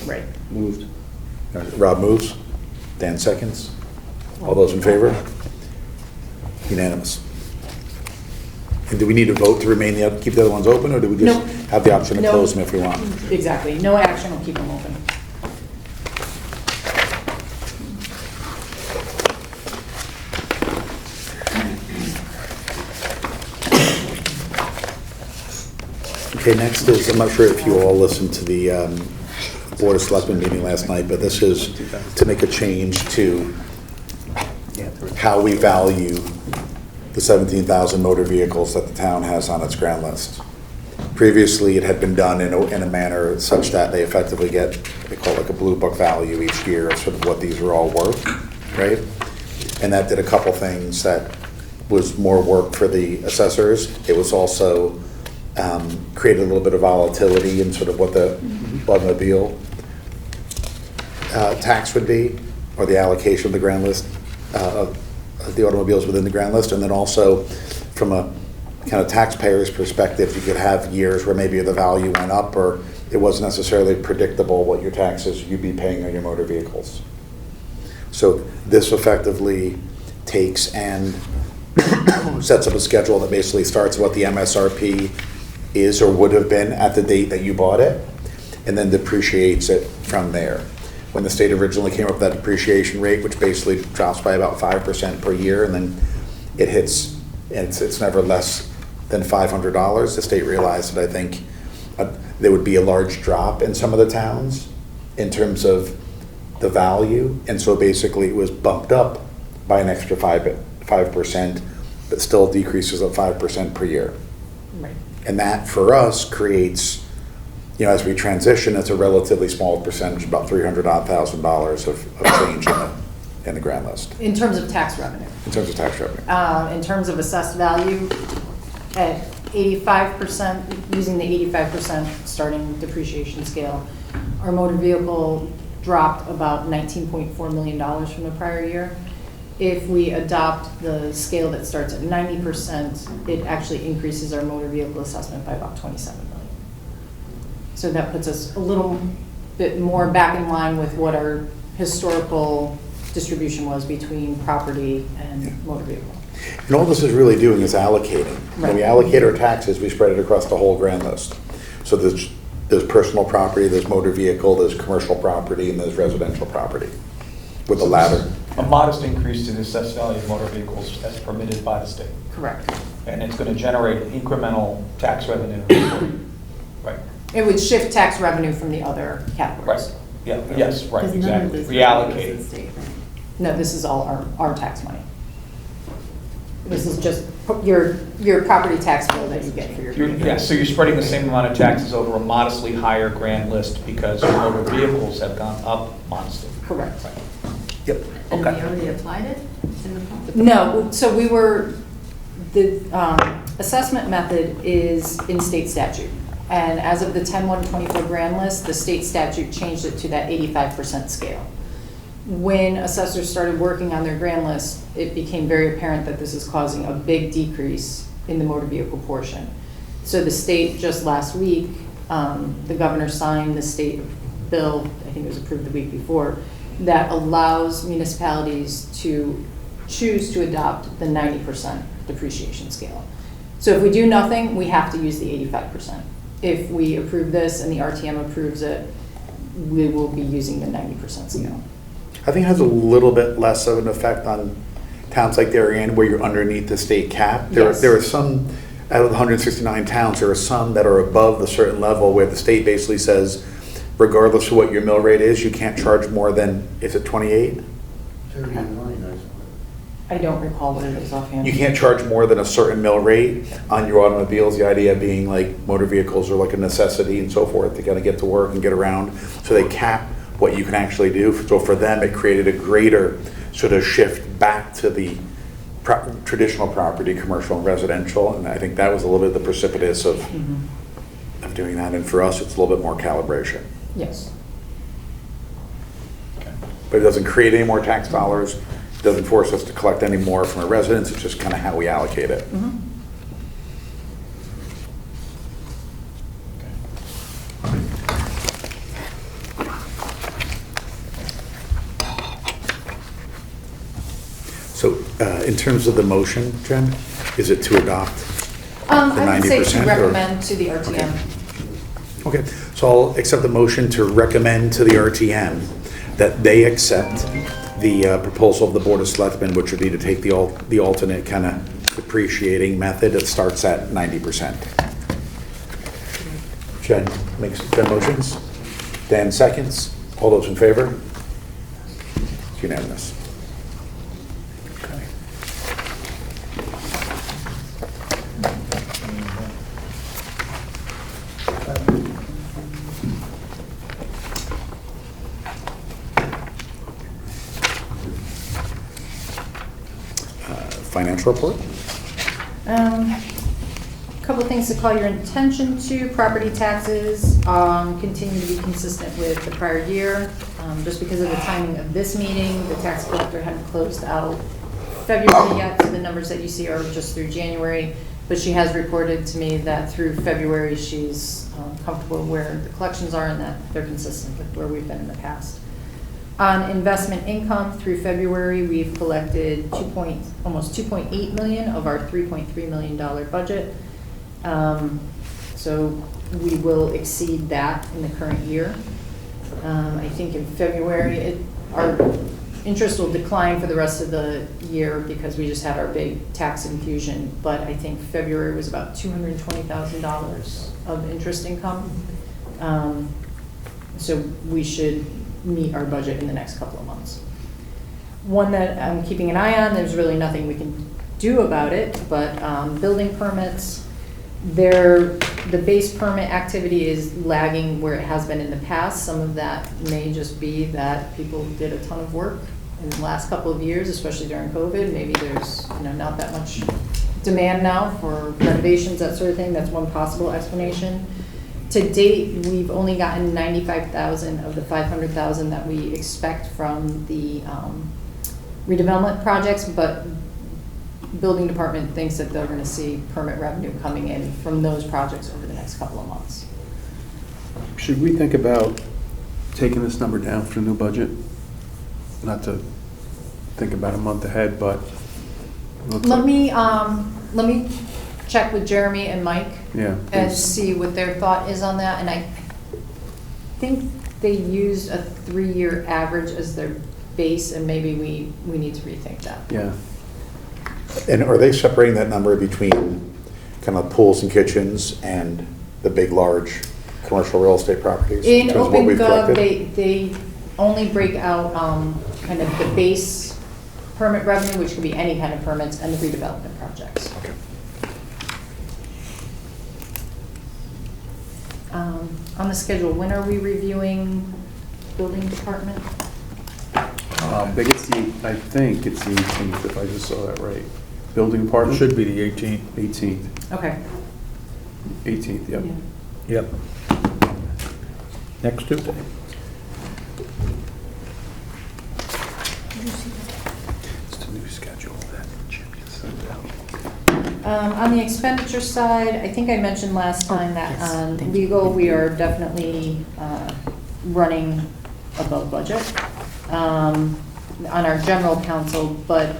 Right. Moved. Rob moves. Dan seconds. All those in favor? Unanimous. And do we need to vote to keep the other ones open, or do we just Nope. have the option to Nope. close them if we want? Exactly. No action will keep them open. Okay, next is, I'm not sure if you all listened to the Board of Selectmen meeting last night, but this is to make a change to how we value the 17,000 motor vehicles that the town has on its grand list. Previously, it had been done in a manner such that they effectively get, they call it like a blue book value each year of sort of what these are all worth, right? And that did a couple things that was more work for the assessors. It was also created a little bit of volatility in sort of what the automobile tax would be, or the allocation of the grand list, of the automobiles within the grand list. And then also from a kind of taxpayer's perspective, you could have years where maybe the value went up, or it wasn't necessarily predictable what your taxes you'd be paying on your motor vehicles. So this effectively takes and sets up a schedule that basically starts what the MSRP is or would have been at the date that you bought it, and then depreciates it from there. when the state originally came up with that depreciation rate, which basically drops by about 5% per year, and then it hits, and it's never less than $500, the state realized that I think there would be a large drop in some of the towns in terms of the value, and so basically it was bumped up by an extra 5%, but still decreases of 5% per year. Right. And that, for us, creates, as we transition, it's a relatively small percentage, about $300,000 of change in the grand list, In terms of tax revenue. in terms of tax revenue. In terms of assessed value, at 85%, using the 85% starting depreciation scale, our motor vehicle dropped about $19.4 million from the prior year. If we adopt the scale that starts at 90%, it actually increases our motor vehicle assessment by about $27 million. So that puts us a little bit more back in line with what our historical distribution was between property and motor vehicle. And all this is really doing is allocating. When we allocate our taxes, we spread it across the whole grand list. So there's personal property, there's motor vehicle, there's commercial property, and there's residential property, with the latter. A modest increase to the assessed value of motor vehicles as permitted by the state. Correct. And it's going to generate incremental tax revenue. Right. It would shift tax revenue from the other categories. Right. Yeah, yes, right, exactly. Reallocate. No, this is all our tax money. This is just your property tax bill that you get for your. Yeah, so you're spreading the same amount of taxes over a modestly higher grand list because motor vehicles have gone up modestly. Correct. Right. Yep. And we Okay. already applied it? It's in the process? No, so the assessment method is in state statute. And as of the 10/1/24 grand list, the state statute changed it to that 85% scale. When assessors started working on their grand list, it became very apparent that this is causing a big decrease in the motor vehicle portion. So the state, just last week, the governor signed the state bill, I think it was approved the week before, that allows municipalities to choose to adopt the 90% depreciation scale. So if we do nothing, we have to use the 85%. If we approve this and the RTM approves it, we will be using the 90% scale. I think it has a little bit less of an effect on towns like Darien where you're underneath the state cap. Yes. There are some, out of the 169 towns, there are some that are above the certain level where the state basically says, regardless of what your mill rate is, you can't charge more than, is it 28? 39, I don't recall what it is offhand. You can't charge more than a certain mill rate on your automobiles, the idea being like motor vehicles are like a necessity and so forth, they gotta get to work and get around, so they cap what you can actually do. So for them, it created a greater sort of shift back to the traditional property, commercial and residential, and I think that was a little bit the precipitous of doing that, and for us, it's a little bit more calibration. Yes. But it doesn't create any more tax dollars, it doesn't force us to collect any more from our residents, it's just kind of how we allocate it. So in terms of the motion, Jen, is it to adopt the 90%? I would say to or- recommend to the RTM. Okay, so I'll accept the motion to recommend to the RTM that they accept the proposal of the Board of Selectmen, which would be to take the alternate kind of depreciating method that starts at 90%. Jen motions, Dan seconds. All those in favor? It's unanimous. Okay. Financial report? Couple of things to call your attention to. Property taxes continue to be consistent with the prior year. Just because of the timing of this meeting, the tax collector hadn't closed out February yet, so the numbers that you see are just through January. But she has reported to me that through February, she's comfortable where the collections are and that they're consistent with where we've been in the past. On investment income through February, we've collected almost 2.8 million of our $3.3 million budget. So we will exceed that in the current year. I think in February, our interest will decline for the rest of the year because we just had our big tax infusion, but I think February was about $220,000 of interest income. So we should meet our budget in the next couple of months. One that I'm keeping an eye on, there's really nothing we can do about it, but building permits, the base permit activity is lagging where it has been in the past. Some of that may just be that people did a ton of work in the last couple of years, especially during COVID. Maybe there's not that much demand now for renovations, that sort of thing. That's one possible explanation. To date, we've only gotten 95,000 of the 500,000 that we expect from the redevelopment projects, but building department thinks that they're going to see permit revenue coming in from those projects over the next couple of months. Should we think about taking this number down for the new budget? Not to think about a month ahead, but Let me check with Jeremy and Mike yeah, and please. see what their thought is on that. And I think they used a 3-year average as their base, and maybe we need to rethink that. Yeah. And are they separating that number between kind of pools and kitchens and the big, large commercial real estate properties? In terms of what we've OpenGov, collected? they only break out kind of the base permit revenue, which could be any kind of permits, and the redevelopment projects. Okay. On the schedule, when are we reviewing building department? I think it's the 18th, if I just saw that right. Building department? Should be the 18th. 18th. Okay. 18th, yep. Yeah. Yep. Next Tuesday. It's the new schedule that Jim just sent out. On the expenditure side, I think I mentioned last time that on legal, we are definitely running above budget on our general counsel, but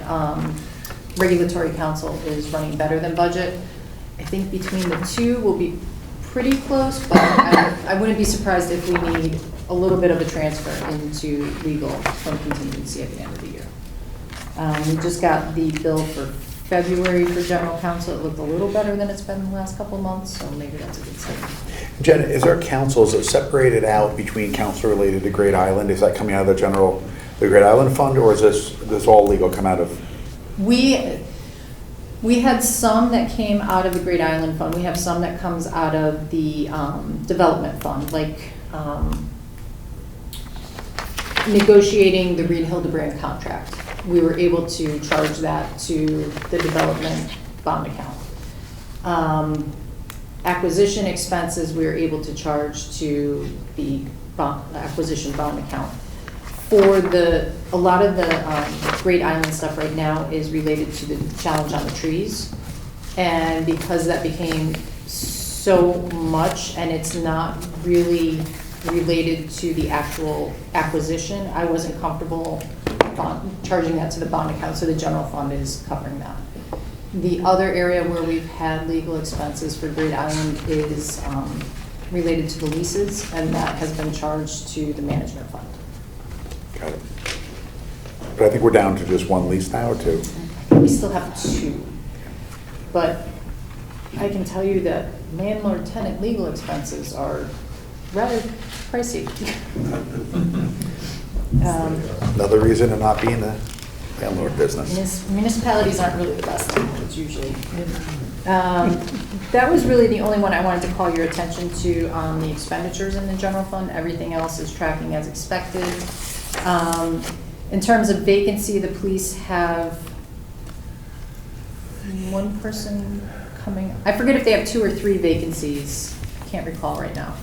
regulatory counsel is running better than budget. I think between the two, we'll be pretty close, but I wouldn't be surprised if we need a little bit of a transfer into legal from contingency at the end of the year. We just got the bill for February for general counsel. It looked a little better than it's been the last couple of months, so maybe that's a good sign. Jen, is there councils that separated out between council related to Great Island? Is that coming out of the Great Island Fund, or is this all legal come out of? We had some that came out of the Great Island Fund. We have some that comes out of the development fund, like negotiating the Reed Hildebrand contract. We were able to charge that to the development bond account. Acquisition expenses, we were able to charge to the acquisition bond account. For a lot of the Great Island stuff right now is related to the challenge on the trees. And because that became so much and it's not really related to the actual acquisition, I wasn't comfortable charging that to the bond account, so the general fund is covering that. The other area where we've had legal expenses for Great Island is related to the leases, and that has been charged to the management fund. Got it. But I think we're down to just one lease now, or two? We still have 2. But I can tell you that landlord-tenant legal expenses are rather pricey. Another reason to not be in the landlord business. Municipalities aren't really the best landlords usually. That was really the only one I wanted to call your attention to on the expenditures in the general fund. Everything else is tracking as expected. In terms of vacancy, the police have one person coming. I forget if they have 2 or 3 vacancies. I can't recall right now.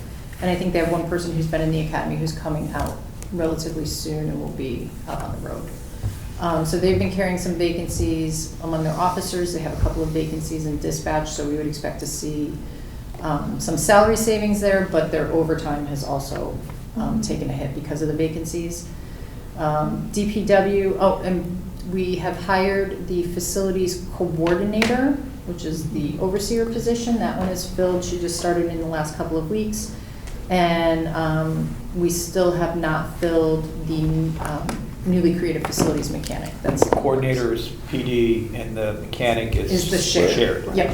And I think they have one person who's been in the academy who's coming out relatively soon and will be out on the road. So they've been carrying some vacancies among their officers. They have a couple of vacancies in dispatch, so we would expect to see some salary savings there, but their overtime has also taken a hit because of the vacancies. DPW, and we have hired the facilities coordinator, which is the overseer position. That one is filled. She just started in the last couple of weeks. And we still have not filled the newly created facilities mechanic. That's Coordinators, PD, and the mechanic is the shared. right? Yep.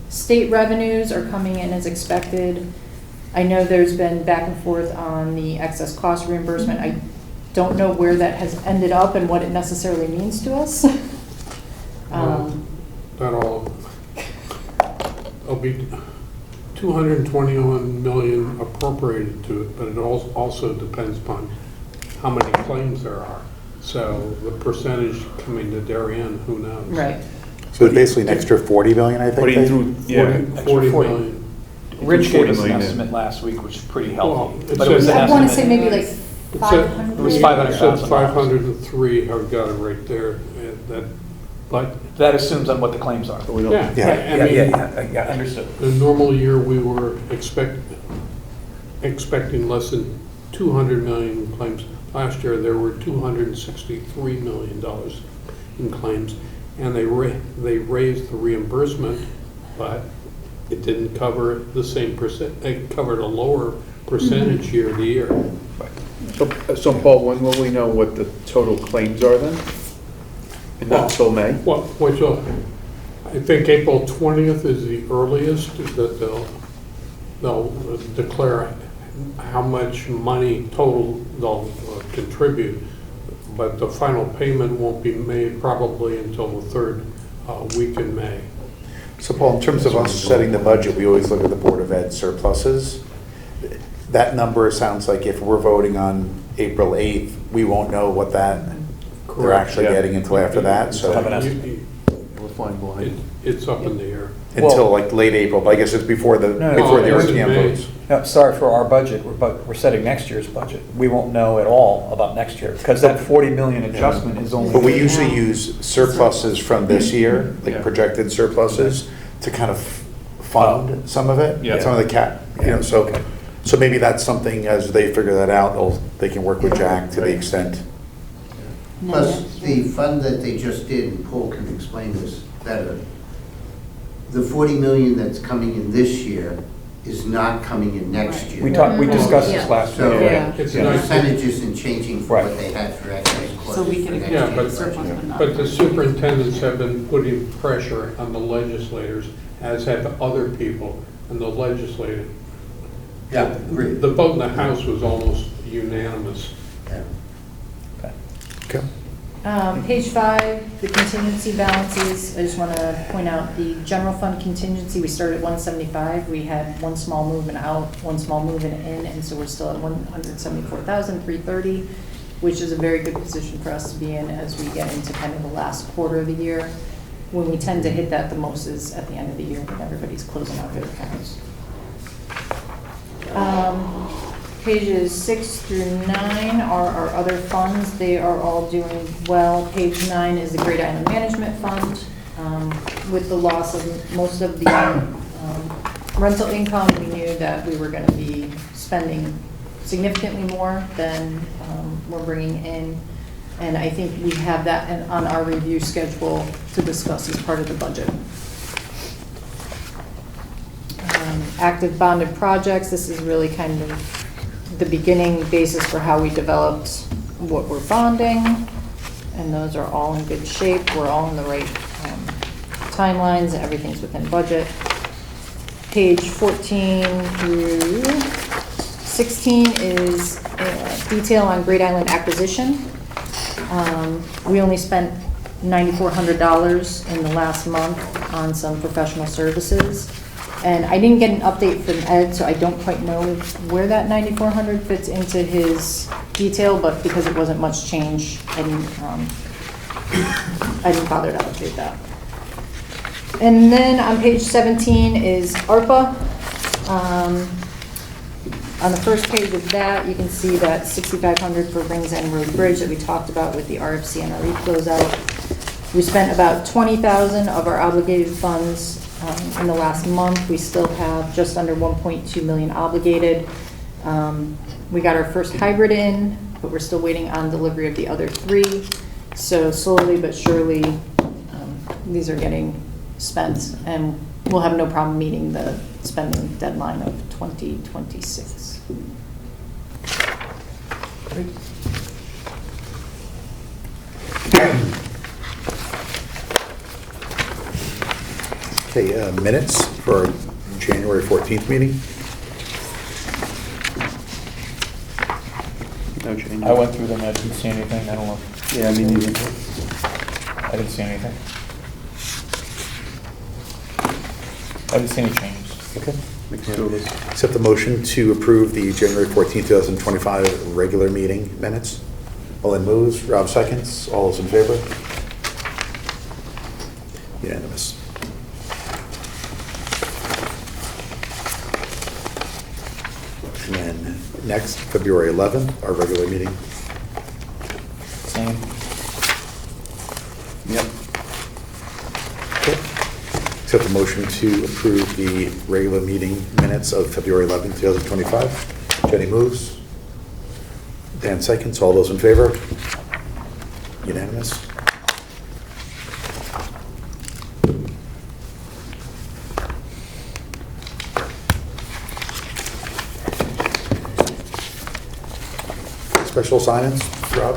State revenues are coming in as expected. I know there's been back and forth on the excess cost reimbursement. I don't know where that has ended up and what it necessarily means to us. That'll be 221 million appropriated to it, but it also depends upon how many claims there are. So the percentage coming to Darien, who knows? Right. So it's basically an extra 40 million, I think. Putting through, yeah. 40 40. million. Rich gave us an 40 million. estimate last week, which is pretty Well, healthy. it But it was an I want to say estimate. maybe like It said- 500. It was It 500,000. said 503, I've got it right there. But, That assumes on what the claims are. We don't- yeah, Yeah. I mean, Yeah, understood. in a normal year, we were expecting less than 200 million in claims. Last year, there were $263 million in claims, and they raised the reimbursement, but it didn't cover the same percent, it covered a lower percentage year to year. So Paul, when will we know what the total claims are then? And not until May? Well, I think April 20th is the earliest that they'll declare how much money total they'll contribute, but the final payment won't be made probably until the third week in May. So Paul, in terms of us setting the budget, we always look at the Board of Ed surpluses. That number sounds like if we're voting on April 8th, we won't know what that they're Correct. actually Yeah. getting until after that, so We're flying blind. It's up in the air. until like late April, but I guess it's before the No, it's in RTM May. votes. No, sorry for our budget, we're setting next year's budget. We won't know at all about next year, because that 40 million adjustment is only. But we usually use surpluses from this year, like Yeah. projected surpluses, to kind of fund some of it, Yeah. some of the cap, so maybe that's something, as they figure that out, they can work with Jack to the extent. Plus, the fund that they just did, and Paul can explain this better, the 40 million that's coming in this year is not coming in next year. We discussed this last So week. Yeah. It's the nice. percentage isn't changing from Right. what they had for excess costs So we for can next Yeah, year's but- budget. But the superintendents have been putting pressure on the legislators, as have other people in the legislature. Yeah, agreed. The vote in the House was almost unanimous. Yeah. Okay. Page 5, the contingency balances. I just want to point out the general fund contingency, we started at 175. We had one small movement out, one small movement in, and so we're still at 174,330, which is a very good position for us to be in as we get into kind of the last quarter of the year. When we tend to hit that the most is at the end of the year when everybody's closing out their accounts. Pages 6 through 9 are our other funds. They are all doing well. Page 9 is the Great Island Management Fund. With the loss of most of the rental income, we knew that we were going to be spending significantly more than we're bringing in. And I think we have that on our review schedule to discuss as part of the budget. Active bonded projects, this is really kind of the beginning basis for how we developed what we're bonding, and those are all in good shape. We're all in the right timelines, everything's within budget. Page 14 through 16 is detail on Great Island acquisition. We only spent $9,400 in the last month on some professional services. And I didn't get an update from Ed, so I don't quite know where that 9,400 fits into his detail, but because it wasn't much change, I didn't bother to update that. And then on page 17 is ARPA. On the first page of that, you can see that 6,500 for Rings End Road Bridge that we talked about with the RFC and RE closeout. We spent about 20,000 of our obligated funds in the last month. We still have just under 1.2 million obligated. We got our first hybrid in, but we're still waiting on delivery of the other 3. So slowly but surely, these are getting spent, and we'll have no problem meeting the spending deadline of 2026. Okay, minutes for our January 14th meeting. No change. I went through them, I didn't see anything, I don't know. Yeah, I mean, I didn't see anything. I didn't see any changes. Okay. makes two of us. Accept the motion to approve the January 14th, 2025 regular meeting minutes. Ellen moves, Rob seconds. All those in favor? Unanimous. And then next, February 11th, our regular meeting. Same. Yep. Okay. Accept the motion to approve the regular meeting minutes of February 11th, 2025. Jenny moves. Dan seconds. All those in favor? Unanimous. Special assignments, Rob?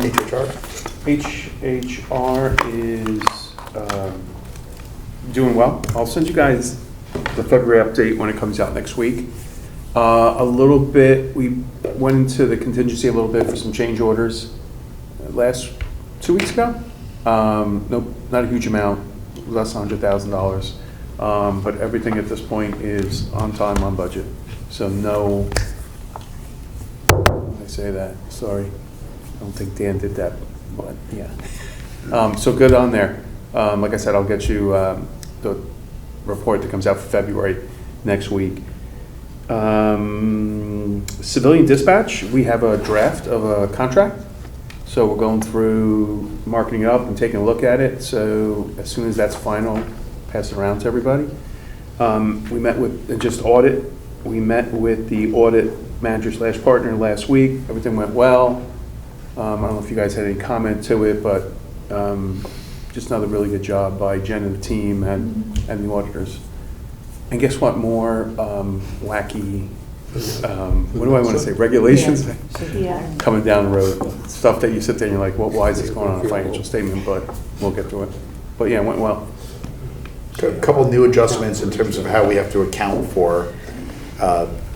HHR? HHR is doing well. I'll send you guys the February update when it comes out next week. A little bit, we went into the contingency a little bit for some change orders last 2 weeks ago. Nope, not a huge amount, less than $100,000. But everything at this point is on time, on budget. So no, I say that, sorry. I don't think Dan did that, but yeah. So good on there. Like I said, I'll get you the report that comes out for February next week. Civilian dispatch, we have a draft of a contract. So we're going through marking it up and taking a look at it. So as soon as that's final, pass it around to everybody. We met with just audit. We met with the audit manager / partner last week. Everything went well. I don't know if you guys had any comment to it, but just another really good job by Jen and the team and the auditors. And guess what? More wacky, what do I want to say, regulations coming down the road. Stuff that you sit there and you're like, well, why is this going on a financial statement? But we'll get to it. But yeah, it went well. A couple new adjustments in terms of how we have to account for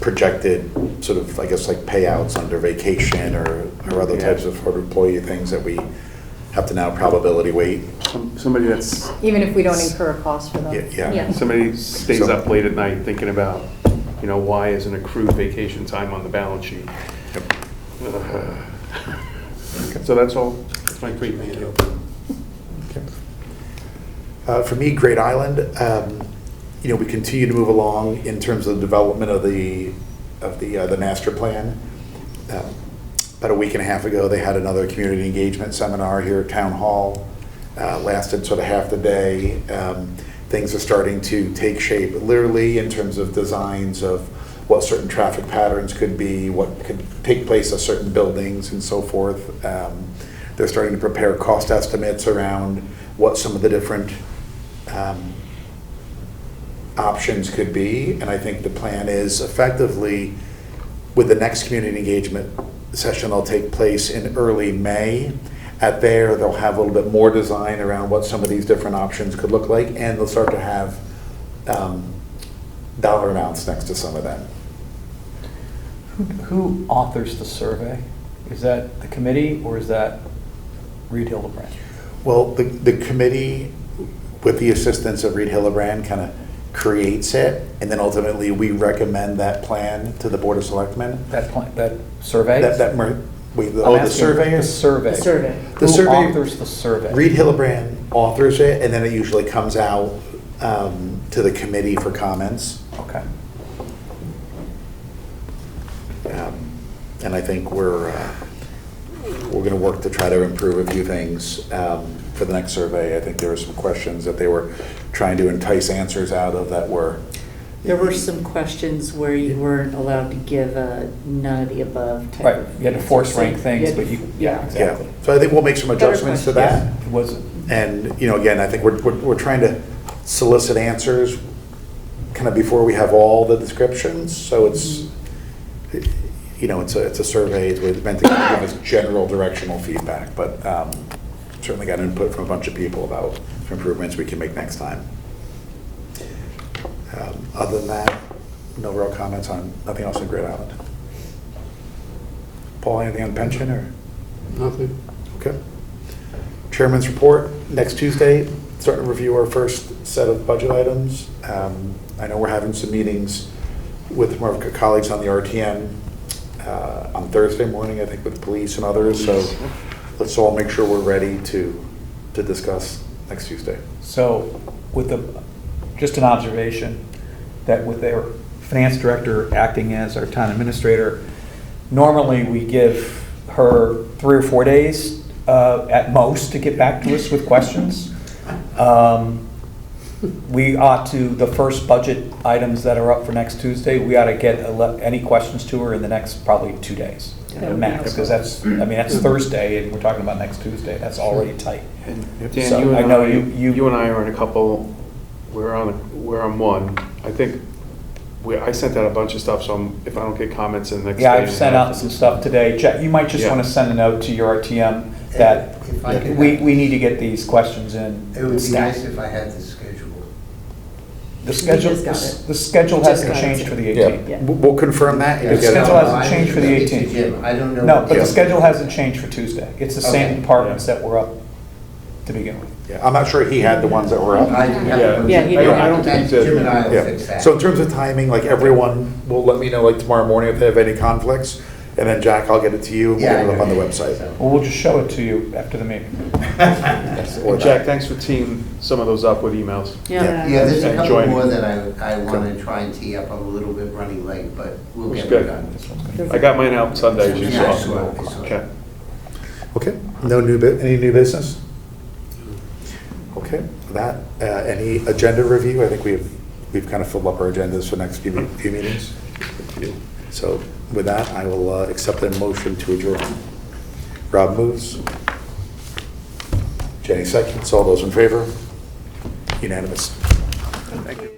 projected sort of, I guess, like payouts under vacation or other types of employee things that we have to now probability weight. Somebody that's... Even if we don't incur a cost for them? Yeah. Somebody stays up late at night thinking about, why isn't accrued vacation time on the balance sheet? Yep. So that's all. That's my tweet. Thank you. For me, Great Island, we continue to move along in terms of the development of the master plan. About a week and a half ago, they had another community engagement seminar here at Town Hall. Lasted sort of half the day. Things are starting to take shape, literally in terms of designs of what certain traffic patterns could be, what could take place at certain buildings and so forth. They're starting to prepare cost estimates around what some of the different options could be. And I think the plan is effectively, with the next community engagement session that'll take place in early May. At there, they'll have a little bit more design around what some of these different options could look like, and they'll start to have dollar amounts next to some of them. Who authors the survey? Is that the committee or is that Reed Hildebrand? Well, the committee, with the assistance of Reed Hildebrand, kind of creates it, and then ultimately we recommend that plan to the Board of Selectmen. That survey? The surveyors? The survey. The survey. Who authors the survey? Reed Hildebrand authors it, and then it usually comes out to the committee for comments. Okay. And I think we're going to work to try to improve a few things for the next survey. I think there were some questions that they were trying to entice answers out of that were... There were some questions where you weren't allowed to give a none of the above type of You had to force rank things, but yeah, exactly. Yeah. So I think we'll make some adjustments to that. It was. And, you know, again, I think we're trying to solicit answers kind of before we have all the descriptions, so it's, you know, it's a survey, it's meant to give us general directional feedback, but certainly got input from a bunch of people about improvements we can make next time. Other than that, no real comments on, nothing else on Great Island. Paul, anything on pension or? Nothing. Okay. Chairman's report, next Tuesday, starting to review our first set of budget items. I know we're having some meetings with more of our colleagues on the RTM on Thursday morning, I think with police and others, so let's all make sure we're ready to discuss next Tuesday. So with just an observation, that with their finance director acting as our town administrator, normally we give her 3 or 4 days at most to get back to us with questions. We ought to, the first budget items that are up for next Tuesday, we ought to get any questions to her in the next probably 2 days, max, because that's, I mean, that's Thursday, and we're talking about next Tuesday, that's already tight. And Dan, So, you I and know I, you- you and I are on a couple, we're on one. I think, I sent out a bunch of stuff, so if I don't get comments in the next day. Yeah, I've sent out some stuff today. Jack, you might just want to send a note to your RTM that If I could we have- need to get these questions in. It would be staff. nice if I had the schedule. The schedule, just got it. the schedule We just hasn't got it. changed for the Yeah, 18th. we'll confirm that. and The get it schedule out. hasn't changed for the 18th. Jim, I don't know. No, what but the the- schedule hasn't changed for Tuesday. It's the same Okay. departments that were up to begin with. Yeah, I'm not sure he had the ones that were up. I didn't have Yeah. one. Yeah, he I don't- did. I don't think he did. Jim and I will Yeah. fix that. So in terms of timing, like everyone will let me know like tomorrow morning if they have any conflicts, and then Jack, I'll get it to you, and we'll Yeah, get it up on the yeah. website. Well, we'll just show it to you after the meeting. Or And Jack, thanks for teeing some of those up with emails. Yeah. Yeah, there's a And couple joining. more that I want to try and tee up. I'm a little bit running late, but we'll Looks get good. it done. I got mine out Sunday, as you Yeah, I saw. saw it, I saw it. Okay. Okay, no any new business? Okay, that, any agenda review? I think we've kind of filled up our agendas for the next few meetings. So with that, I will accept a motion to adjourn. Rob moves. Jenny seconds. All those in favor? Unanimous. Thank you.